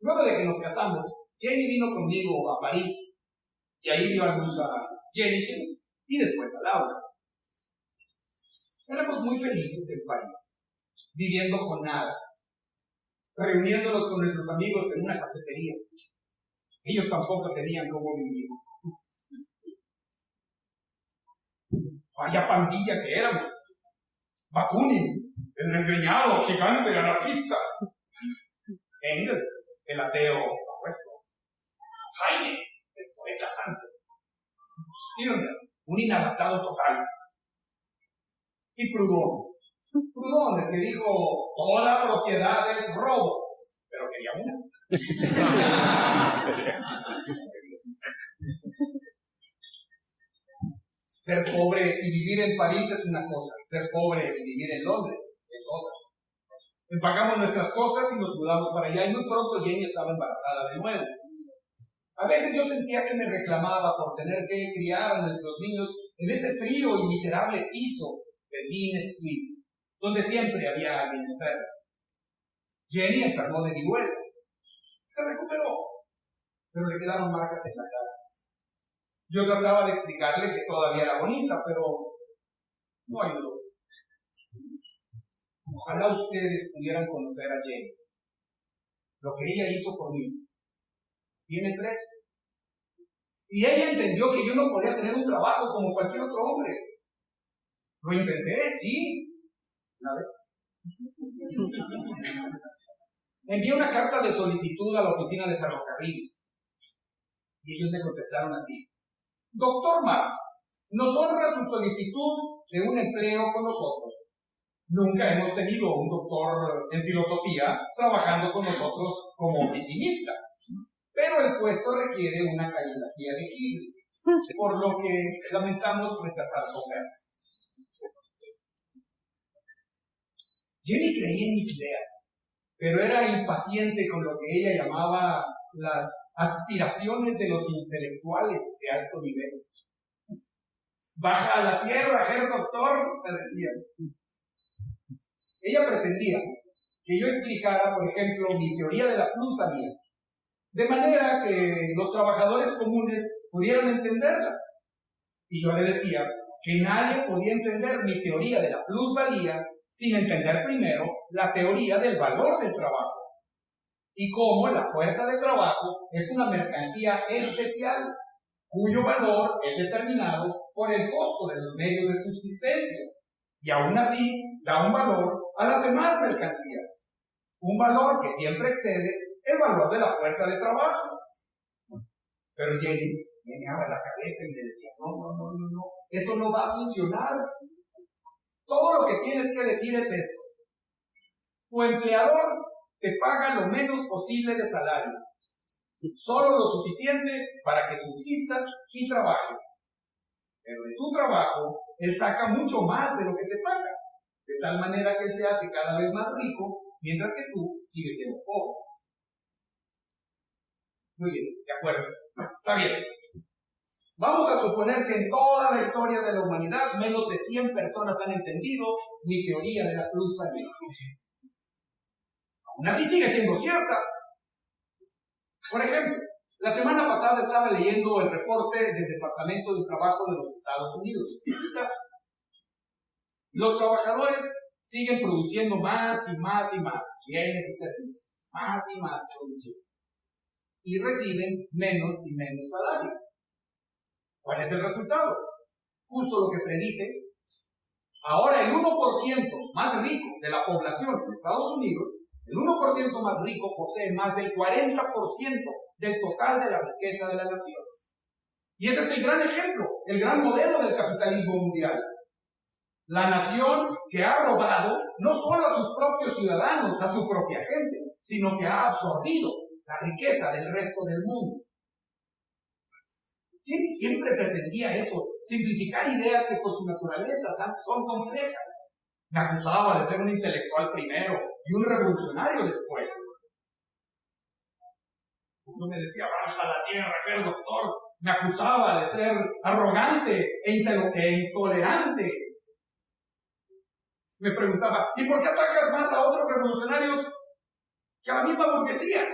Luego de que nos casamos, Jenny vino conmigo a París, y ahí dio a luz a Jenny y después a Laura. Éramos muy felices en París, viviendo con nada, reuniéndonos con nuestros amigos en una cafetería. Ellos tampoco tenían cómo vivir. Vaya pandilla que éramos. Bakunin, el desgreñado, gigante, anarquista. Engels, el ateo apuesto. Heine, el poeta santo. Stirner, un inadaptado total. Y Proudhon, el que dijo, toda propiedad es robo, pero quería una. Ser pobre y vivir en París es una cosa, ser pobre y vivir en Londres es otra. Empacamos nuestras cosas y nos mudamos para allá, y muy pronto Jenny estaba embarazada de nuevo. A veces yo sentía que me reclamaba por tener que criar a nuestros niños en ese frío y miserable piso de Dean Street, donde siempre había alguien enfermo. Jenny enfermó de viruela. Se recuperó, pero le quedaron marcas en la cara. Yo trataba de explicarle que todavía era bonita, pero no ayudó. Ojalá ustedes pudieran conocer a Jenny. Lo que ella hizo por mí. Tiene 13. Y ella entendió que yo no podía tener un trabajo como cualquier otro hombre. Lo intenté, sí, una vez. Envié una carta de solicitud a la oficina de ferrocarriles. Y ellos me contestaron así. Doctor Marx, nos honra su solicitud de un empleo con nosotros. Nunca hemos tenido un doctor en filosofía trabajando con nosotros como oficinista, pero el puesto requiere una caligrafía legible, por lo que lamentamos rechazar su oferta. Jenny creía en mis ideas. pero era impaciente con lo que ella llamaba las aspiraciones de los intelectuales de alto nivel. Baja a la tierra, Herr Doctor, le decía. Ella pretendía que yo explicara, por ejemplo, mi teoría de la plusvalía, de manera que los trabajadores comunes pudieran entenderla. Y yo le decía que nadie podía entender mi teoría de la plusvalía sin entender primero la teoría del valor del trabajo y cómo la fuerza de trabajo es una mercancía especial cuyo valor es determinado por el costo de los medios de subsistencia y aún así da un valor a las demás mercancías, un valor que siempre excede el valor de la fuerza de trabajo. Pero Jenny meneaba la cabeza y me decía, no, eso no va a funcionar. Todo lo que tienes que decir es esto: tu empleador te paga lo menos posible de salario, solo lo suficiente para que subsistas y trabajes. Pero de tu trabajo, él saca mucho más de lo que te paga, de tal manera que él se hace cada vez más rico, mientras que tú sigues siendo pobre. Muy bien, de acuerdo. Está bien. Vamos a suponer que en toda la historia de la humanidad, menos de 100 personas han entendido mi teoría de la plusvalía. Aún así sigue siendo cierta. Por ejemplo, la semana pasada estaba leyendo el reporte del Departamento de Trabajo de los Estados Unidos. Aquí está. Los trabajadores siguen produciendo más y más y más bienes y servicios, más y más producción, y reciben menos y menos salario. ¿Cuál es el resultado? Justo lo que predije. Ahora el 1% más rico de la población de Estados Unidos, el 1% más rico posee más del 40% del total de la riqueza de la nación. Y ese es el gran ejemplo, el gran modelo del capitalismo mundial. La nación que ha robado no solo a sus propios ciudadanos, a su propia gente, sino que ha absorbido la riqueza del resto del mundo. Jenny siempre pretendía eso, simplificar ideas que por su naturaleza son complejas. Me acusaba de ser un intelectual primero y un revolucionario después. Cuando me decía, baja a la tierra, Herr Doctor, me acusaba de ser arrogante e intolerante. Me preguntaba, ¿y por qué atacas más a otros revolucionarios que a la misma burguesía?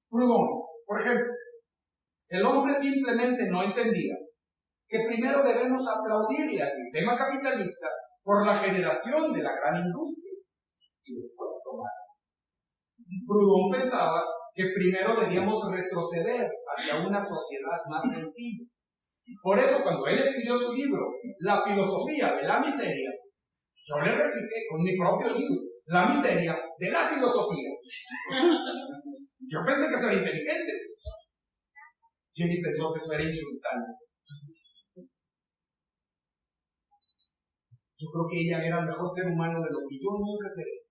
Proudhon, por ejemplo, el hombre simplemente no entendía que primero debemos aplaudirle al sistema capitalista por la generación de la gran industria y después tomar. Proudhon pensaba que primero debíamos retroceder hacia una sociedad más sencilla. Por eso, cuando él escribió su libro, La filosofía de la miseria, yo le repliqué con mi propio libro, La miseria de la filosofía. Yo pensé que eso era inteligente. Jenny pensó que eso era insultante. Yo creo que ella era el mejor ser humano de lo que yo nunca seré.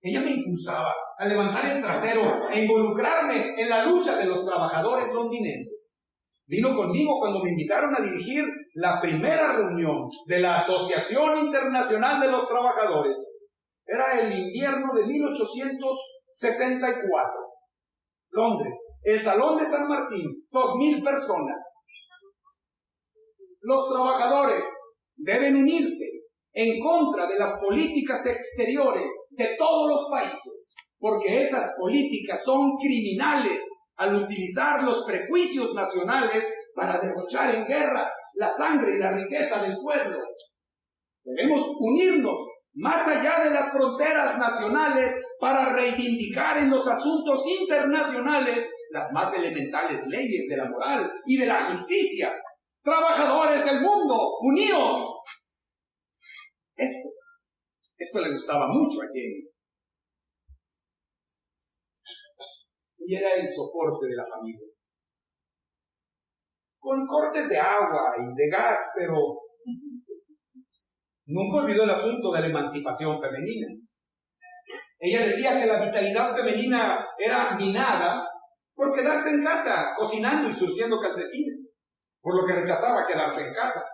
Ella me impulsaba a levantar el trasero e involucrarme en la lucha de los trabajadores londinenses. Vino conmigo cuando me invitaron a dirigir la primera reunión de la Asociación Internacional de los Trabajadores. Era el invierno de 1864. Londres, el Salón de San Martín, 2,000 personas. Los trabajadores deben unirse en contra de las políticas exteriores de todos los países, porque esas políticas son criminales al utilizar los prejuicios nacionales para derrochar en guerras la sangre y la riqueza del pueblo. Debemos unirnos más allá de las fronteras nacionales para reivindicar en los asuntos internacionales las más elementales leyes de la moral y de la justicia. Trabajadores del mundo, unidos. Esto le gustaba mucho a Jenny. Y era el soporte de la familia. Con cortes de agua y de gas, pero nunca olvidó el asunto de la emancipación femenina. Ella decía que la vitalidad femenina era minada por quedarse en casa, cocinando y surciendo calcetines, por lo que rechazaba quedarse en casa.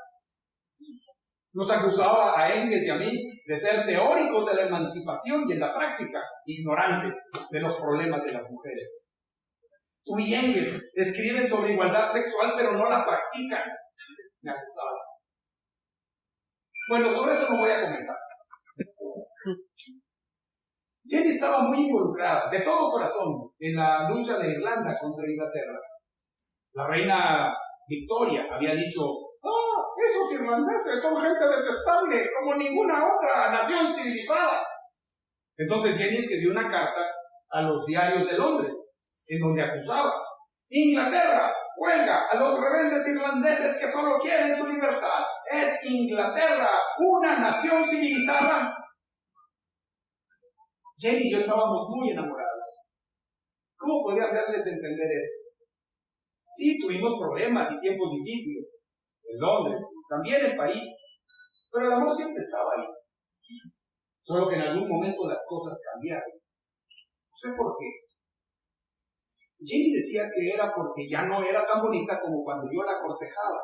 Nos acusaba a Engels y a mí de ser teóricos de la emancipación y en la práctica ignorantes de los problemas de las mujeres. Tú y Engels escriben sobre igualdad sexual pero no la practican, me acusaba. Bueno, sobre eso no voy a comentar. Jenny estaba muy involucrada, de todo corazón, en la lucha de Irlanda contra Inglaterra. La reina Victoria había dicho: esos irlandeses son gente detestable, como ninguna otra nación civilizada. Entonces Jenny escribió una carta a los diarios de Londres, en donde acusaba: Inglaterra cuelga a los rebeldes irlandeses que solo quieren su libertad. ¿Es Inglaterra una nación civilizada? Jenny y yo estábamos muy enamorados. ¿Cómo podía hacerles entender esto? Sí, tuvimos problemas y tiempos difíciles, en Londres, también en París, pero el amor siempre estaba ahí. Solo que en algún momento las cosas cambiaron. No sé por qué. Jenny decía que era porque ya no era tan bonita como cuando yo la cortejaba.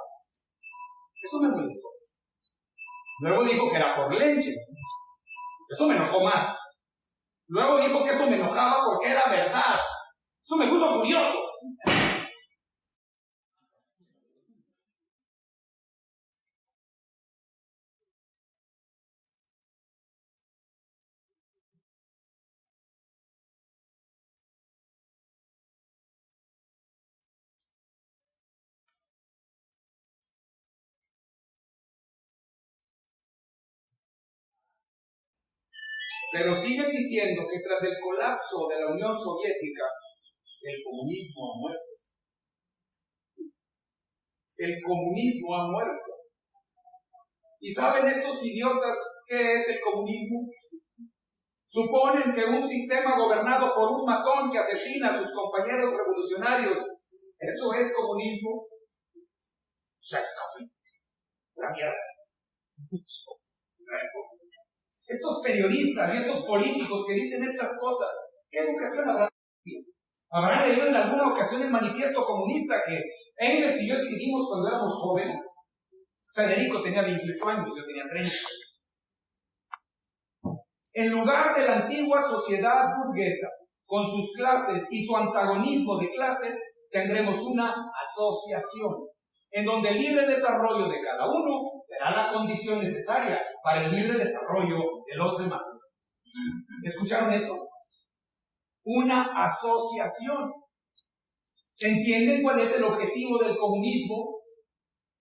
Eso me molestó. Luego dijo que era por leche. Eso me enojó más. Luego dijo que eso me enojaba porque era verdad. Eso me puso furioso. Pero siguen diciendo que tras el colapso de la Unión Soviética, el comunismo ha muerto. El comunismo ha muerto. ¿Y saben estos idiotas qué es el comunismo? Suponen que un sistema gobernado por un matón que asesina a sus compañeros revolucionarios, ¿eso es comunismo? Ya es café. La mierda. Estos periodistas y estos políticos que dicen estas cosas, ¿qué educación habrán tenido? ¿Habrán leído en alguna ocasión el manifiesto comunista que Engels y yo escribimos cuando éramos jóvenes? Federico tenía 28 años, yo tenía 30. En lugar de la antigua sociedad burguesa, con sus clases y su antagonismo de clases, tendremos una asociación, en donde el libre desarrollo de cada uno será la condición necesaria para el libre desarrollo de los demás. ¿Escucharon eso? Una asociación. ¿Entienden cuál es el objetivo del comunismo?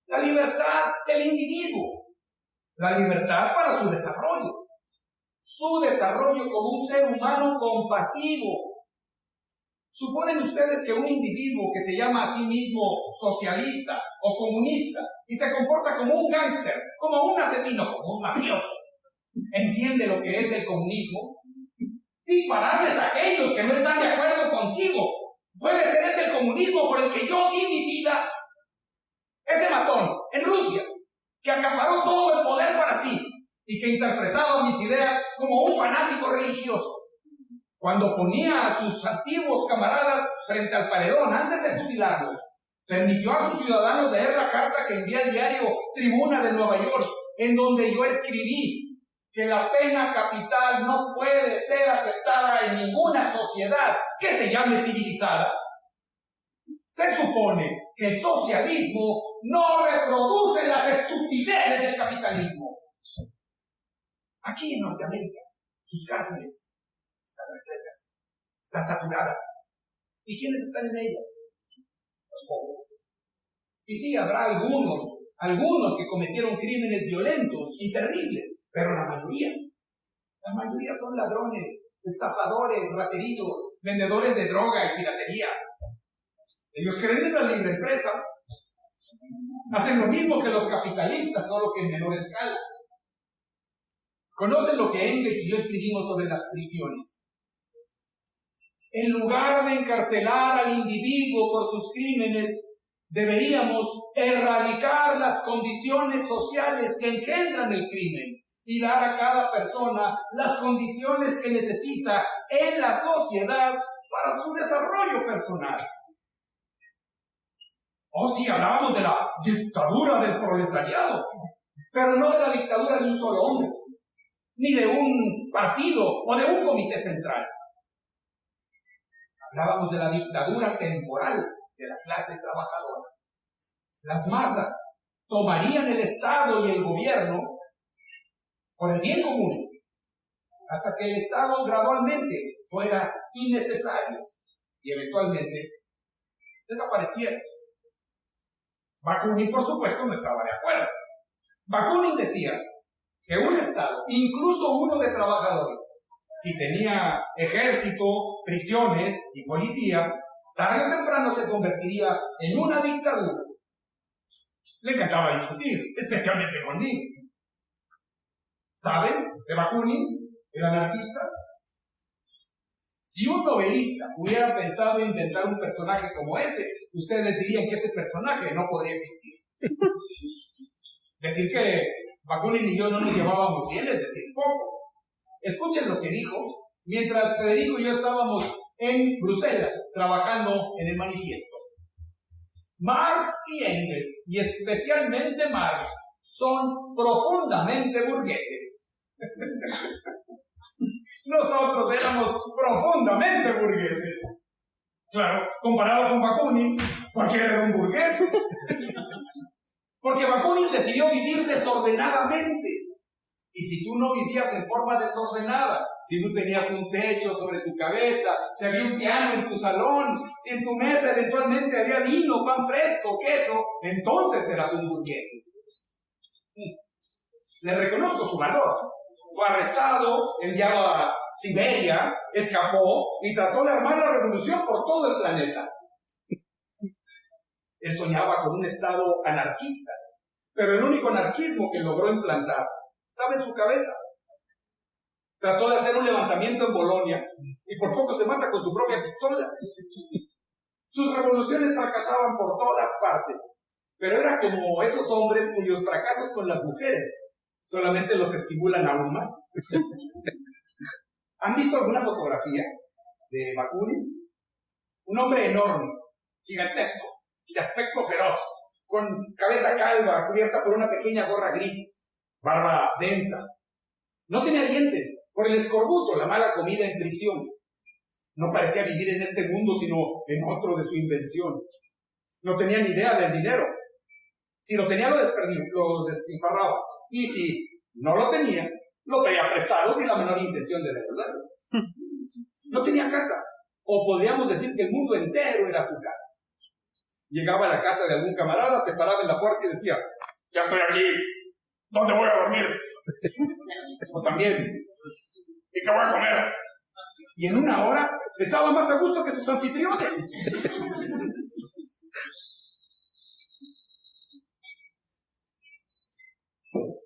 La libertad del individuo. La libertad para su desarrollo. Su desarrollo como un ser humano compasivo. ¿Suponen ustedes que un individuo que se llama a sí mismo socialista o comunista y se comporta como un gángster, como un asesino, como un mafioso, entiende lo que es el comunismo? Dispararles a aquellos que no están de acuerdo contigo. Puede ser ese el comunismo por el que yo di mi vida. Ese matón en Rusia que acaparó todo el poder para sí y que interpretaba mis ideas como un fanático religioso. Cuando ponía a sus antiguos camaradas frente al paredón antes de fusilarlos, permitió a sus ciudadanos leer la carta que envía el diario Tribuna de Nueva York, en donde yo escribí que la pena capital no puede ser aceptada en ninguna sociedad que se llame civilizada. Se supone que el socialismo no reproduce las estupideces del capitalismo. Aquí en Norteamérica, sus cárceles están repletas, están saturadas. ¿Y quiénes están en ellas? Los pobres. Y sí, habrá algunos que cometieron crímenes violentos y terribles, pero la mayoría son ladrones, estafadores, rateritos, vendedores de droga y piratería. Ellos creen en la libre empresa. Hacen lo mismo que los capitalistas, solo que en menor escala. ¿Conocen lo que Engels y yo escribimos sobre las prisiones? En lugar de encarcelar al individuo por sus crímenes, deberíamos erradicar las condiciones sociales que engendran el crimen y dar a cada persona las condiciones que necesita en la sociedad para su desarrollo personal. Oh, sí, hablábamos de la dictadura del proletariado. pero no de la dictadura de un solo hombre, ni de un partido o de un comité central. Hablábamos de la dictadura temporal de la clase trabajadora. Las masas tomarían el Estado y el gobierno por el bien común, hasta que el Estado gradualmente fuera innecesario y eventualmente desapareciera. Bakunin, por supuesto, no estaba de acuerdo. Bakunin decía que un Estado, incluso uno de trabajadores, si tenía ejército, prisiones y policías, tarde o temprano se convertiría en una dictadura. Le encantaba discutir, especialmente conmigo. ¿Saben de Bakunin, el anarquista? Si un novelista hubiera pensado inventar un personaje como ese, ustedes dirían que ese personaje no podría existir. Decir que Bakunin y yo no nos llevábamos bien es decir poco. Escuchen lo que dijo mientras Federico y yo estábamos en Bruselas trabajando en el manifiesto. Marx y Engels, y especialmente Marx, son profundamente burgueses. Nosotros éramos profundamente burgueses. Claro, comparado con Bakunin, cualquiera era un burgués. Porque Bakunin decidió vivir desordenadamente. Y si tú no vivías en forma desordenada, si no tenías un techo sobre tu cabeza, si había un piano en tu salón, si en tu mesa eventualmente había vino, pan fresco, queso, entonces eras un burgués. Le reconozco su valor. Fue arrestado, enviado a Siberia, escapó y trató de armar la revolución por todo el planeta. Él soñaba con un Estado anarquista, pero el único anarquismo que logró implantar estaba en su cabeza. Trató de hacer un levantamiento en Bolonia y por poco se mata con su propia pistola. Sus revoluciones fracasaban por todas partes, pero era como esos hombres cuyos fracasos con las mujeres solamente los estimulan aún más. ¿Han visto alguna fotografía de Bakunin? Un hombre enorme, gigantesco, de aspecto feroz, con cabeza calva, cubierta por una pequeña gorra gris, barba densa. No tenía dientes, por el escorbuto, la mala comida en prisión. No parecía vivir en este mundo, sino en otro de su invención. No tenía ni idea del dinero. Si lo tenía, lo despilfarraba. Y si no lo tenía, lo pedía prestado sin la menor intención de devolverlo. No tenía casa, o podríamos decir que el mundo entero era su casa. Llegaba a la casa de algún camarada, se paraba en la puerta y decía: ya estoy aquí, ¿dónde voy a dormir? O también: ¿y qué voy a comer? Y en una hora estaba más a gusto que sus anfitriones.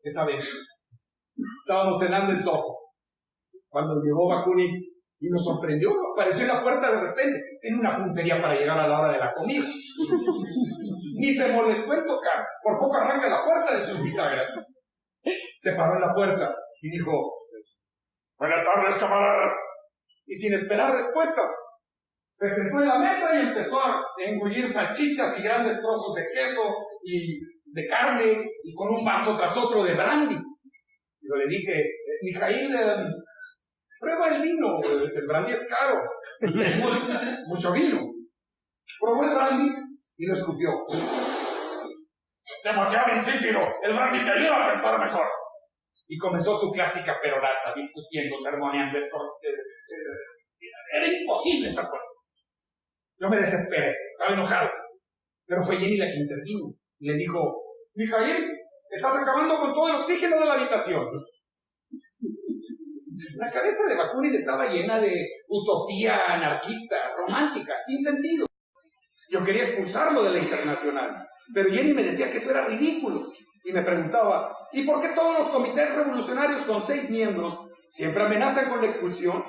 Esa vez estábamos cenando en Soho cuando llegó Bakunin y nos sorprendió. Apareció en la puerta de repente. Tiene una puntería para llegar a la hora de la comida. Ni se molestó en tocar. Por poco arranca la puerta de sus bisagras. Se paró en la puerta y dijo: buenas tardes, camaradas. Y sin esperar respuesta, se sentó en la mesa y empezó a engullir salchichas y grandes trozos de queso y de carne, y con un vaso tras otro de brandy. Yo le dije: Mijail, prueba el vino, el brandy es caro, tenemos mucho vino. Probó el brandy y lo escupió. Demasiado insípido, el brandy te ayuda a pensar mejor. Y comenzó su clásica perorata, discutiendo, sermoneando. Era imposible estar con él. Yo me desesperé, estaba enojado, pero fue Jenny la que intervino y le dijo: Mijail, estás acabando con todo el oxígeno de la habitación. La cabeza de Bakunin estaba llena de utopía anarquista, romántica, sin sentido. Yo quería expulsarlo de la Internacional, pero Jenny me decía que eso era ridículo. Y me preguntaba: ¿y por qué todos los comités revolucionarios con 6 miembros siempre amenazan con la expulsión?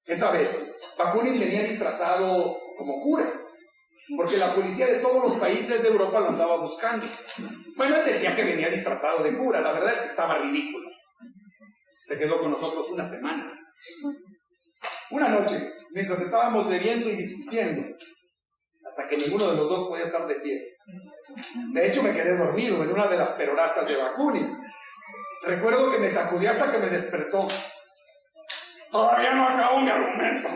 Esa vez, Bakunin venía disfrazado como cura, porque la policía de todos los países de Europa lo andaba buscando. Bueno, él decía que venía disfrazado de cura, la verdad es que estaba ridículo. Se quedó con nosotros una semana. Una noche, mientras estábamos bebiendo y discutiendo, hasta que ninguno de los dos podía estar de pie. De hecho, me quedé dormido en una de las peroratas de Bakunin. Recuerdo que me sacudió hasta que me despertó. Todavía no acabo mi argumento.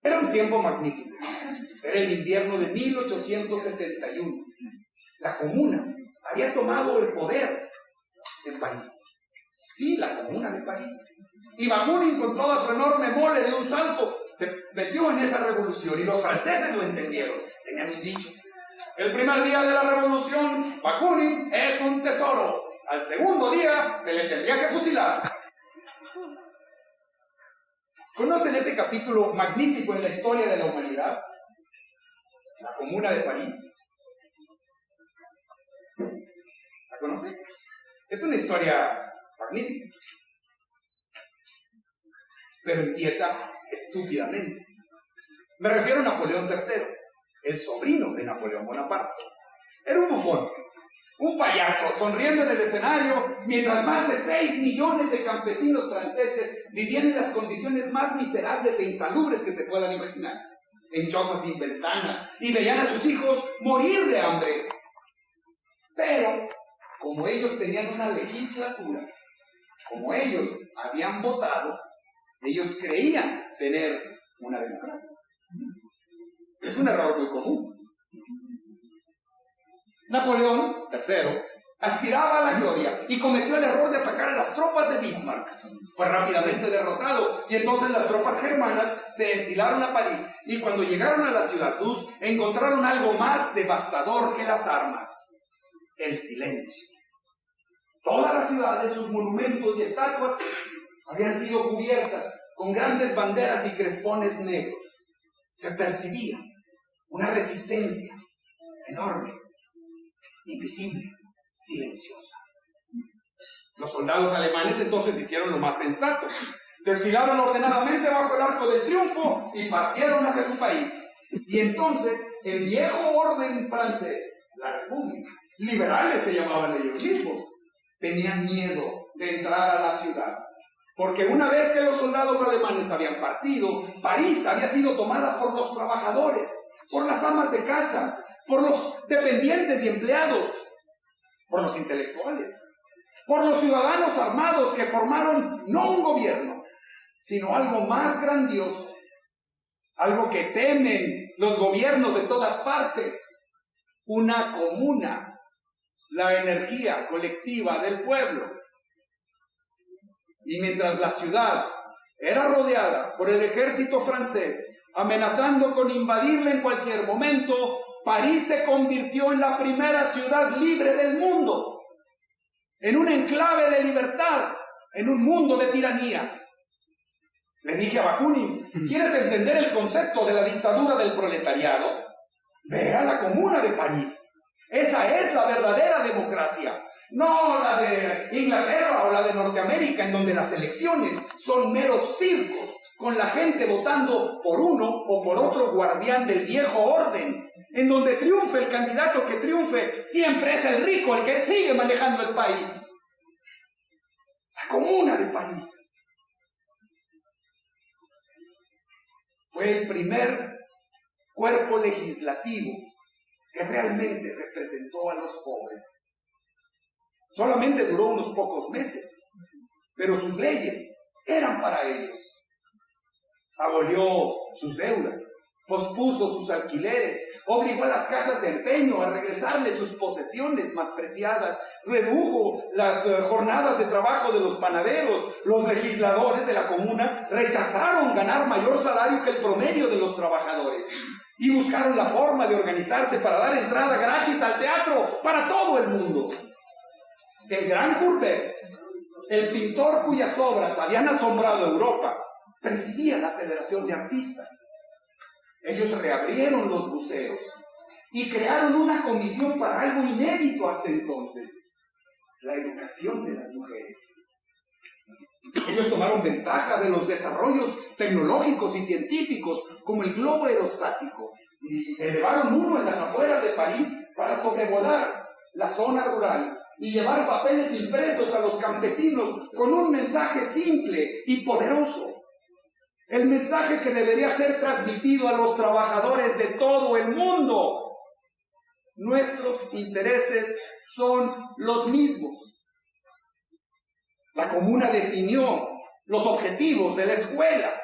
Era un tiempo magnífico. Era el invierno de 1871. La Comuna había tomado el poder en París. Sí, la Comuna de París. Y Bakunin, con toda su enorme mole, de un salto se metió en esa revolución, y los franceses lo entendieron. Tenían un dicho: el primer día de la revolución, Bakunin es un tesoro. Al segundo día se le tendría que fusilar. ¿Conocen ese capítulo magnífico en la historia de la humanidad? La Comuna de París. ¿La conocen? Es una historia magnífica, pero empieza estúpidamente. Me refiero a Napoleón III, el sobrino de Napoleón Bonaparte. Era un bufón, un payaso, sonriendo en el escenario, mientras más de 6 millones de campesinos franceses vivían en las condiciones más miserables e insalubres que se puedan imaginar, en chozas sin ventanas, y veían a sus hijos morir de hambre. Pero, como ellos tenían una legislatura, como ellos habían votado, ellos creían tener una democracia. Es un error muy común. Napoleón III aspiraba a la gloria y cometió el error de atacar a las tropas de Bismarck. Fue rápidamente derrotado, y entonces las tropas germanas se enfilaron a París, y cuando llegaron a la Ciudad Luz encontraron algo más devastador que las armas: el silencio. Toda la ciudad, en sus monumentos y estatuas, habían sido cubiertas con grandes banderas y crespones negros. Se percibía una resistencia enorme, invisible, silenciosa. Los soldados alemanes entonces hicieron lo más sensato. Desfilaron ordenadamente bajo el Arco del Triunfo y partieron hacia su país. Y entonces el viejo orden francés, la República, liberales se llamaban ellos mismos, tenían miedo de entrar a la ciudad, porque una vez que los soldados alemanes habían partido, París había sido tomada por los trabajadores, por las amas de casa, por los dependientes y empleados, por los intelectuales, por los ciudadanos armados que formaron no un gobierno, sino algo más grandioso, algo que temen los gobiernos de todas partes: una comuna, la energía colectiva del pueblo. Y mientras la ciudad era rodeada por el ejército francés, amenazando con invadirla en cualquier momento, París se convirtió en la primera ciudad libre del mundo, en un enclave de libertad, en un mundo de tiranía. Le dije a Bakunin: ¿quieres entender el concepto de la dictadura del proletariado? Ve a la Comuna de París. Esa es la verdadera democracia, no la de Inglaterra o la de Norteamérica, en donde las elecciones son meros circos, con la gente votando por uno o por otro guardián del viejo orden, en donde triunfe el candidato que triunfe, siempre es el rico el que sigue manejando el país. La Comuna de París fue el primer cuerpo legislativo que realmente representó a los pobres. Solamente duró unos pocos meses, pero sus leyes eran para ellos. Abolió sus deudas, pospuso sus alquileres, obligó a las casas de empeño a regresarles sus posesiones más preciadas, redujo las jornadas de trabajo de los panaderos. Los legisladores de la comuna rechazaron ganar mayor salario que el promedio de los trabajadores y buscaron la forma de organizarse para dar entrada gratis al teatro para todo el mundo. El gran Courbet, el pintor cuyas obras habían asombrado a Europa, presidía la Federación de Artistas. Ellos reabrieron los museos y crearon una comisión para algo inédito hasta entonces: la educación de las mujeres. Ellos tomaron ventaja de los desarrollos tecnológicos y científicos, como el globo aerostático, y elevaron uno en las afueras de París para sobrevolar la zona rural y llevar papeles impresos a los campesinos con un mensaje simple y poderoso: El mensaje que debería ser transmitido a los trabajadores de todo el mundo. Nuestros intereses son los mismos. La comuna definió los objetivos de la escuela.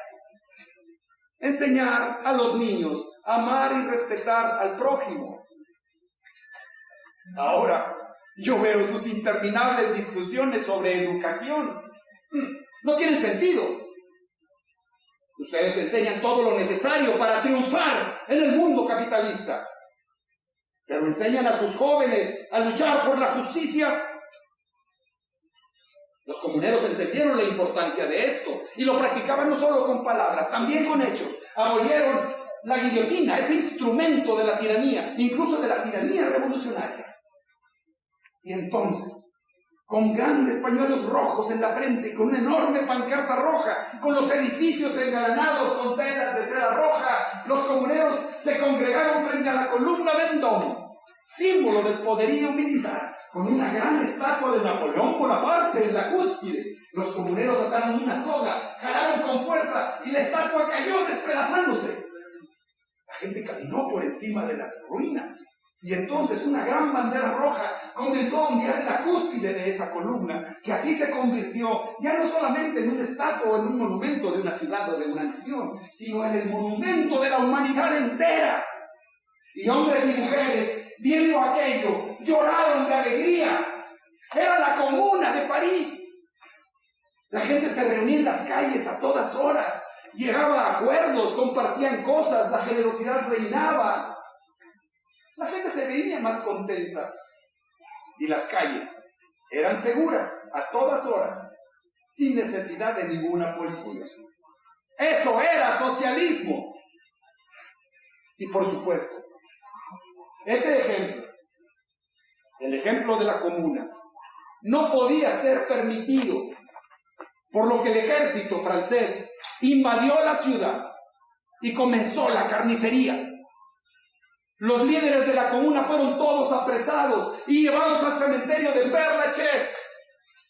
Enseñar a los niños a amar y respetar al prójimo. Ahora, yo veo sus interminables discusiones sobre educación. No tienen sentido. Ustedes enseñan todo lo necesario para triunfar en el mundo capitalista. Pero enseñan a sus jóvenes a luchar por la justicia. Los comuneros entendieron la importancia de esto y lo practicaban no solo con palabras, también con hechos. Abolieron la guillotina, ese instrumento de la tiranía, incluso de la tiranía revolucionaria. Y entonces, con grandes pañuelos rojos en la frente y con una enorme pancarta roja, con los edificios engalanados con telas de seda roja, los comuneros se congregaron frente a la columna Vendôme, símbolo del poderío militar, con una gran estatua de Napoleón Bonaparte en la cúspide. Los comuneros ataron una soga, jalaron con fuerza y la estatua cayó despedazándose. La gente caminó por encima de las ruinas. Y entonces una gran bandera roja comenzó a ondear en la cúspide de esa columna, que así se convirtió ya no solamente en una estatua o en un monumento de una ciudad o de una nación, sino en el monumento de la humanidad entera. Y hombres y mujeres, viendo aquello, lloraron de alegría. Era la Comuna de París. La gente se reunía en las calles a todas horas, llegaba a acuerdos, compartían cosas, la generosidad reinaba. La gente se veía más contenta y las calles eran seguras a todas horas, sin necesidad de ninguna policía. Eso era socialismo. Y por supuesto, ese ejemplo, el ejemplo de la comuna, no podía ser permitido, por lo que el ejército francés invadió la ciudad y comenzó la carnicería. Los líderes de la comuna fueron todos apresados y llevados al cementerio de Père Lachaise,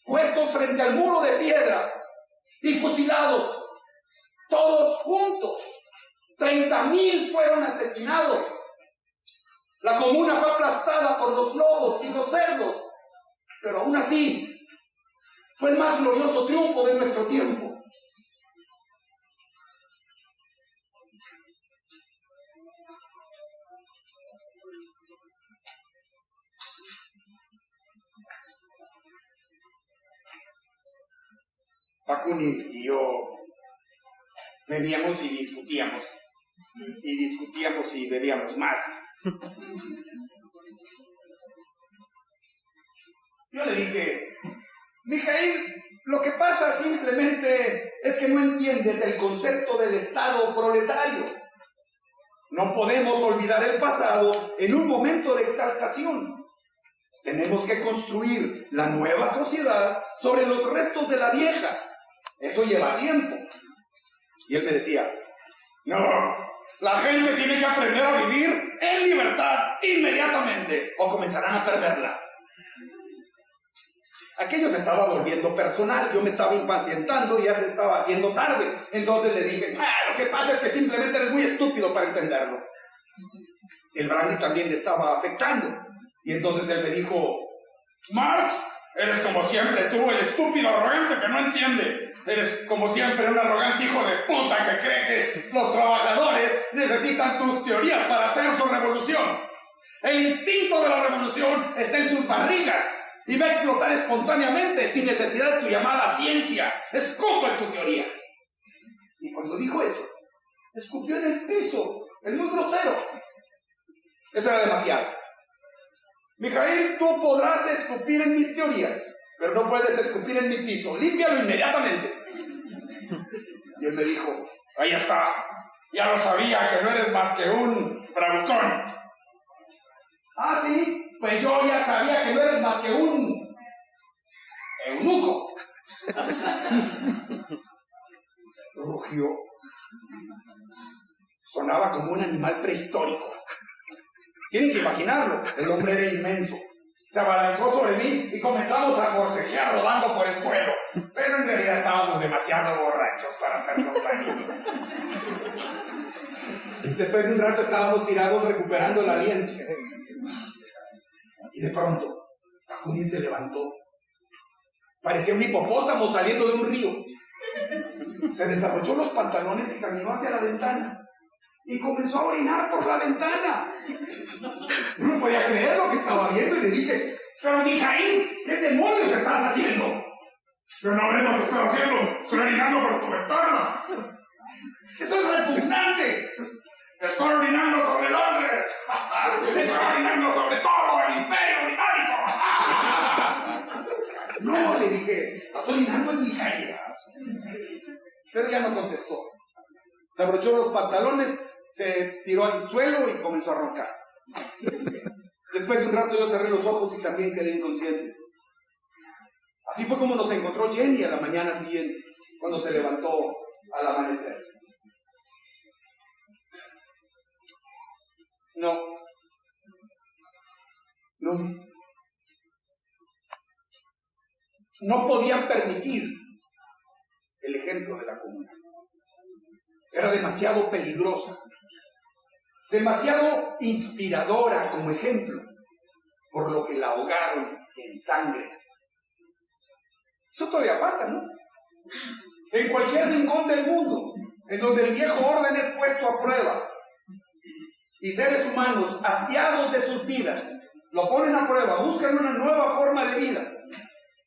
puestos frente al muro de piedra y fusilados, todos juntos. 30,000 fueron asesinados. La comuna fue aplastada por los lobos y los cerdos, pero aún así fue el más glorioso triunfo de nuestro tiempo. Bakunin y yo bebíamos y discutíamos y bebíamos más. Yo le dije, Mijail, lo que pasa simplemente es que no entiendes el concepto del Estado proletario. No podemos olvidar el pasado en un momento de exaltación. Tenemos que construir la nueva sociedad sobre los restos de la vieja. Eso lleva tiempo. Y él me decía, no, la gente tiene que aprender a vivir en libertad inmediatamente o comenzarán a perderla. Aquello se estaba volviendo personal, yo me estaba impacientando y ya se estaba haciendo tarde. Entonces le dije, lo que pasa es que simplemente eres muy estúpido para entenderlo. El brandy también le estaba afectando. Y entonces él me dijo, Marx, eres como siempre tú, el estúpido arrogante que no entiende. Eres como siempre un arrogante hijo de puta que cree que los trabajadores necesitan tus teorías para hacer su revolución. El instinto de la revolución está en sus barrigas y va a explotar espontáneamente sin necesidad de tu llamada ciencia. Escupe en tu teoría. Y cuando dijo eso, escupió en el piso, el muy grosero. Eso era demasiado. Mijail, tú podrás escupir en mis teorías, pero no puedes escupir en mi piso. Límpialo inmediatamente. Y él me dijo, ahí está. Ya lo sabía que no eres más que un bravucón. Ah, sí, pues yo ya sabía que no eres más que un eunuco. Rugió. Sonaba como un animal prehistórico. Tienen que imaginarlo. El hombre era inmenso. Se abalanzó sobre mí y comenzamos a forcejear rodando por el suelo. Pero en realidad estábamos demasiado borrachos para hacernos daño. Después de un rato estábamos tirados recuperando el aliento. Y de pronto, Bakunin se levantó. Parecía un hipopótamo saliendo de un río. Se desabrochó los pantalones y caminó hacia la ventana. Y comenzó a orinar por la ventana. No me podía creer lo que estaba viendo y le dije: pero Mijaíl, ¿qué demonios estás haciendo? Yo no veo lo que estoy haciendo, estoy orinando por tu ventana. Esto es repugnante. Estoy orinando sobre Londres. Estoy orinando sobre todo el Imperio Británico. No, le dije, estás orinando en Mijaíl. Pero ya no contestó. Se abrochó los pantalones, se tiró al suelo y comenzó a roncar. Después de un rato yo cerré los ojos y también quedé inconsciente. Así fue como nos encontró Jenny a la mañana siguiente, cuando se levantó al amanecer. No podían permitir el ejemplo de la comuna. Era demasiado peligrosa, demasiado inspiradora como ejemplo, por lo que la ahogaron en sangre. Eso todavía pasa, ¿no? En cualquier rincón del mundo, en donde el viejo orden es puesto a prueba y seres humanos hastiados de sus vidas lo ponen a prueba, buscan una nueva forma de vida,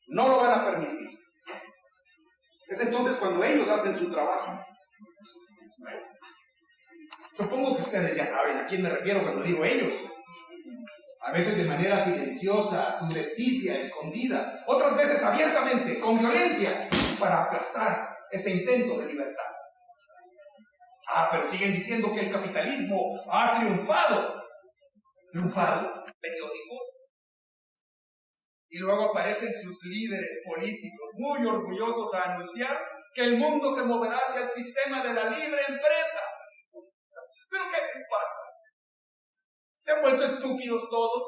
no lo van a permitir. Es entonces cuando ellos hacen su trabajo. Supongo que ustedes ya saben a quién me refiero cuando digo ellos. A veces de manera silenciosa, subrepticia, escondida, otras veces abiertamente, con violencia, para aplastar ese intento de libertad. Pero siguen diciendo que el capitalismo ha triunfado. ¿Triunfado? Periódicos. Y luego aparecen sus líderes políticos, muy orgullosos a anunciar que el mundo se moverá hacia el sistema de la libre empresa. ¿Pero qué les pasa? ¿Se han vuelto estúpidos todos?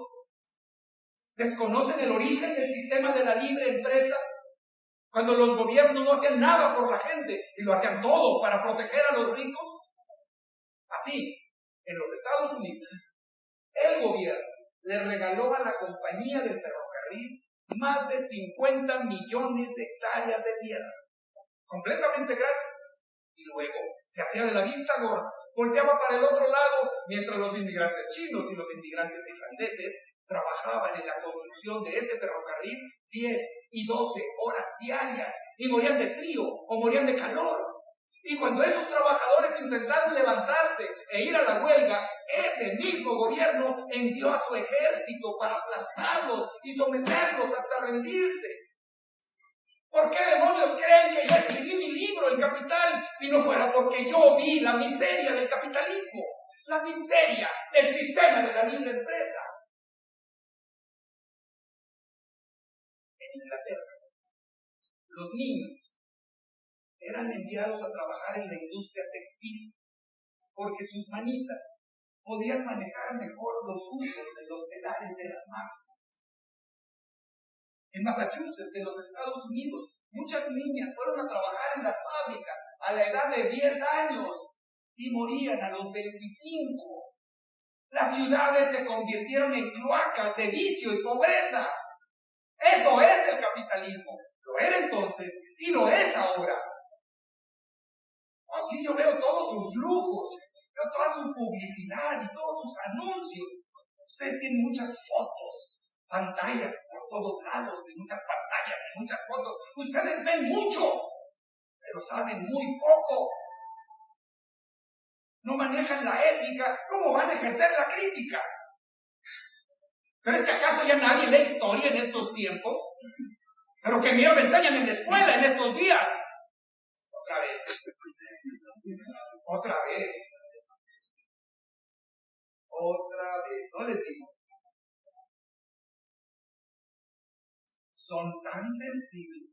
¿Desconocen el origen del sistema de la libre empresa? Cuando los gobiernos no hacían nada por la gente y lo hacían todo para proteger a los ricos. Así, en los Estados Unidos, el gobierno le regaló a la compañía del ferrocarril más de 50 millones de hectáreas de tierra, completamente gratis. Y luego se hacía de la vista gorda, volteaba para el otro lado, mientras los inmigrantes chinos y los inmigrantes irlandeses trabajaban en la construcción de ese ferrocarril 10 y 12 horas diarias y morían de frío o morían de calor. Y cuando esos trabajadores intentaron levantarse e ir a la huelga, ese mismo gobierno envió a su ejército para aplastarlos y someterlos hasta rendirse. ¿Por qué demonios creen que yo escribí mi libro, El Capital, si no fuera porque yo vi la miseria del capitalismo, la miseria del sistema de la libre empresa? En Inglaterra, los niños eran enviados a trabajar en la industria textil porque sus manitas podían manejar mejor los usos de los pedales de las máquinas. En Massachusetts, en los Estados Unidos, muchas niñas fueron a trabajar en las fábricas a la edad de 10 años y morían a los 25. Las ciudades se convirtieron en cloacas de vicio y pobreza. Eso es el capitalismo. Lo era entonces y lo es ahora. Así yo veo todos sus lujos, veo toda su publicidad y todos sus anuncios. Ustedes tienen muchas fotos, pantallas por todos lados, y muchas pantallas y muchas fotos. Ustedes ven mucho, pero saben muy poco. No manejan la ética, ¿cómo van a ejercer la crítica? ¿Pero es que acaso ya nadie lee historia en estos tiempos? ¿Pero qué miedo me enseñan en la escuela en estos días? Otra vez. No les digo. Son tan sensibles.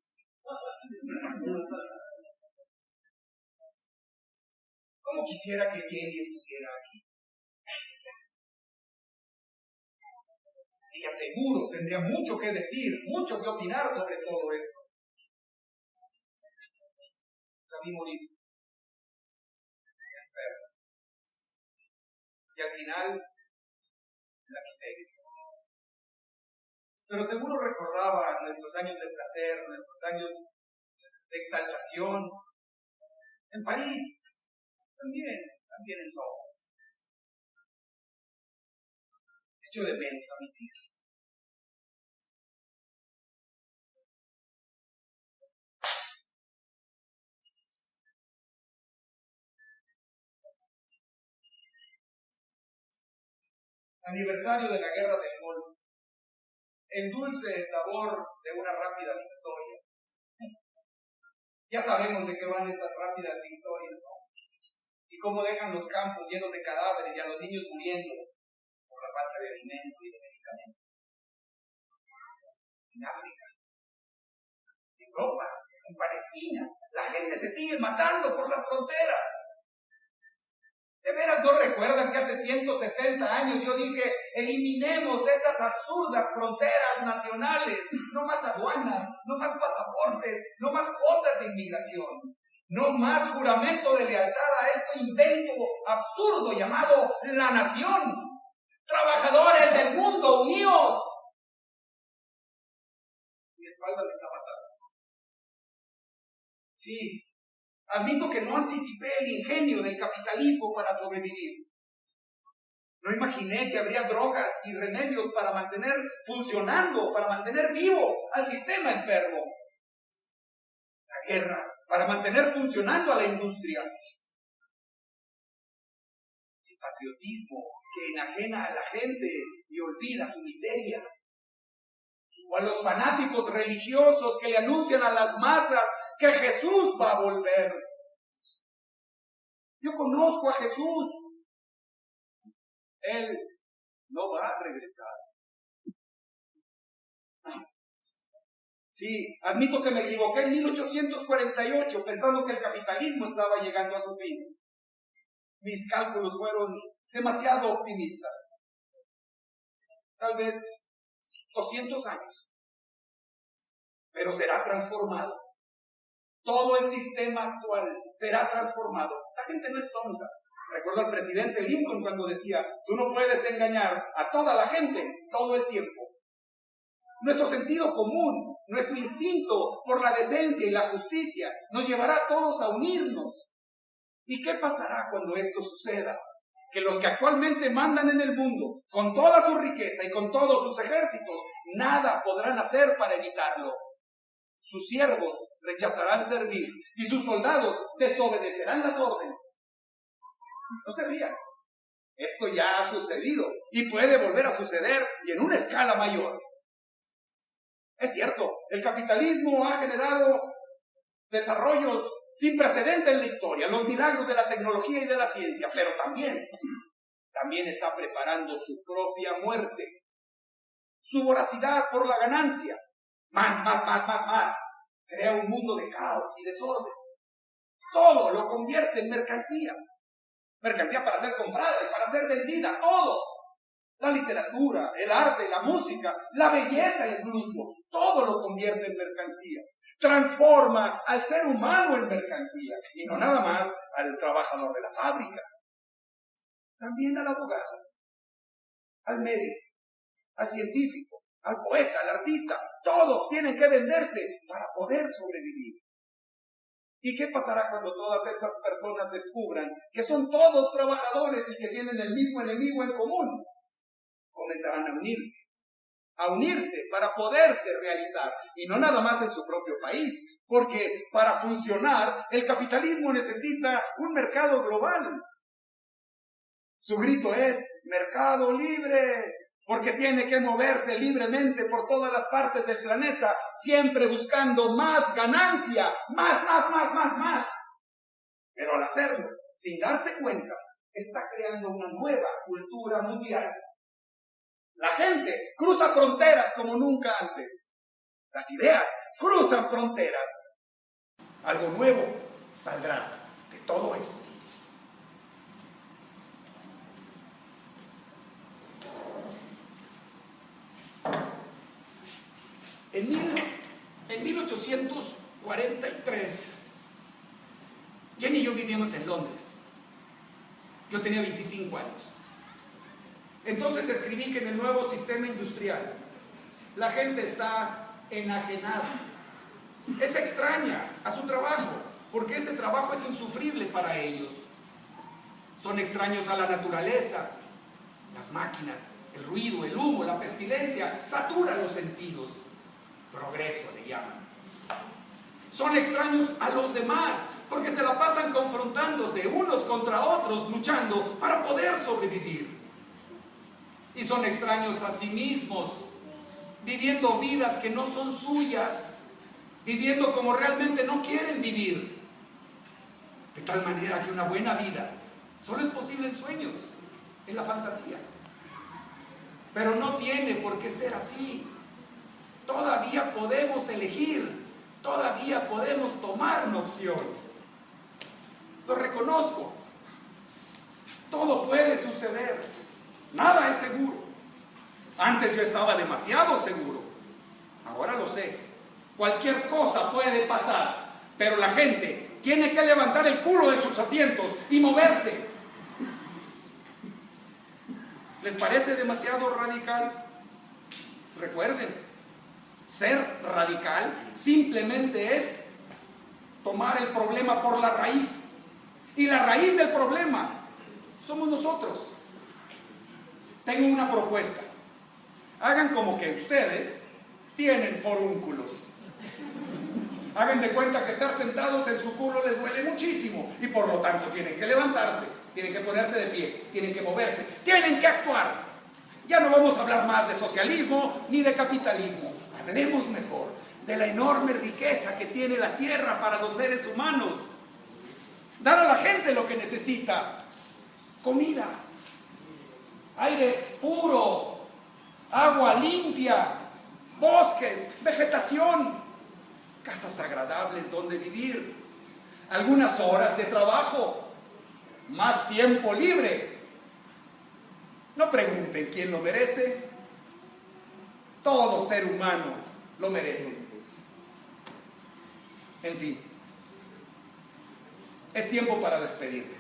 ¿Cómo quisiera que Jenny estuviera aquí? Ella seguro tendría mucho que decir, mucho que opinar sobre todo esto. La vi morir, enferma. Y al final, la miseria. Pero seguro recordaba nuestros años de placer, nuestros años de exaltación. En París, también en Soho. Echo de menos a mis hijos. Aniversario de la Guerra del Golfo. El dulce sabor de una rápida victoria. Ya sabemos de qué van esas rápidas victorias, ¿no? Y cómo dejan los campos llenos de cadáveres y a los niños muriendo por la falta de alimento y de medicamentos. En África, en Europa, en Palestina, la gente se sigue matando por las fronteras. ¿De veras no recuerdan que hace 160 años yo dije, eliminemos estas absurdas fronteras nacionales, no más aduanas, no más pasaportes, no más cuotas de inmigración, no más juramento de lealtad a este invento absurdo llamado la nación? Trabajadores del mundo, unidos. Mi espalda me está matando. Sí. Admito que no anticipé el ingenio del capitalismo para sobrevivir. No imaginé que habría drogas y remedios para mantener funcionando, para mantener vivo al sistema enfermo. La guerra, para mantener funcionando a la industria. El patriotismo que enajena a la gente y olvida su miseria. O a los fanáticos religiosos que le anuncian a las masas que Jesús va a volver. Yo conozco a Jesús. Él no va a regresar. Sí, admito que me equivoqué en 1848 pensando que el capitalismo estaba llegando a su fin. Mis cálculos fueron demasiado optimistas. Tal vez 200 años. Pero será transformado. Todo el sistema actual será transformado. La gente no es tonta. Recuerdo al presidente Lincoln cuando decía, tú no puedes engañar a toda la gente todo el tiempo. Nuestro sentido común, nuestro instinto por la decencia y la justicia nos llevará a todos a unirnos. ¿Y qué pasará cuando esto suceda? Que los que actualmente mandan en el mundo, con toda su riqueza y con todos sus ejércitos, nada podrán hacer para evitarlo. Sus siervos rechazarán servir y sus soldados desobedecerán las órdenes. No se rían. Esto ya ha sucedido y puede volver a suceder y en una escala mayor. Es cierto, el capitalismo ha generado desarrollos sin precedente en la historia, los milagros de la tecnología y de la ciencia, pero también está preparando su propia muerte. Su voracidad por la ganancia. Más. Crea un mundo de caos y desorden. Todo lo convierte en mercancía. Mercancía para ser comprada y para ser vendida. Todo. La literatura, el arte, la música, la belleza incluso. Todo lo convierte en mercancía. Transforma al ser humano en mercancía. Y no nada más al trabajador de la fábrica. También al abogado, al médico, al científico, al poeta, al artista. Todos tienen que venderse para poder sobrevivir. ¿Y qué pasará cuando todas estas personas descubran que son todos trabajadores y que tienen el mismo enemigo en común? Comenzarán a unirse para poderse realizar, y no nada más en su propio país, porque para funcionar el capitalismo necesita un mercado global. Su grito es mercado libre, porque tiene que moverse libremente por todas las partes del planeta, siempre buscando más ganancia, más. Pero al hacerlo, sin darse cuenta, está creando una nueva cultura mundial. La gente cruza fronteras como nunca antes. Las ideas cruzan fronteras. Algo nuevo saldrá de todo esto. En 1843, Jenny y yo vivíamos en Londres. Yo tenía 25 años. Entonces escribí que en el nuevo sistema industrial la gente está enajenada. Es extraña a su trabajo, porque ese trabajo es insufrible para ellos. Son extraños a la naturaleza, las máquinas, el ruido, el humo, la pestilencia, saturan los sentidos. Progreso le llaman. Son extraños a los demás, porque se la pasan confrontándose unos contra otros, luchando para poder sobrevivir. Y son extraños a sí mismos, viviendo vidas que no son suyas, viviendo como realmente no quieren vivir. De tal manera que una buena vida solo es posible en sueños, en la fantasía. Pero no tiene por qué ser así. Todavía podemos elegir, todavía podemos tomar una opción. Lo reconozco. Todo puede suceder. Nada es seguro. Antes yo estaba demasiado seguro. Ahora lo sé. Cualquier cosa puede pasar, pero la gente tiene que levantar el culo de sus asientos y moverse. ¿Les parece demasiado radical? Recuerden, ser radical simplemente es tomar el problema por la raíz. Y la raíz del problema somos nosotros. Tengo una propuesta. Hagan como que ustedes tienen forúnculos. Hagan de cuenta que estar sentados en su culo les duele muchísimo y por lo tanto tienen que levantarse, tienen que ponerse de pie, tienen que moverse, tienen que actuar. Ya no vamos a hablar más de socialismo ni de capitalismo. Hablaremos mejor de la enorme riqueza que tiene la tierra para los seres humanos. Dar a la gente lo que necesita: comida, aire puro, agua limpia, bosques, vegetación, casas agradables donde vivir, algunas horas de trabajo, más tiempo libre. No pregunten quién lo merece. Todo ser humano lo merece. En fin, es tiempo para despedirme.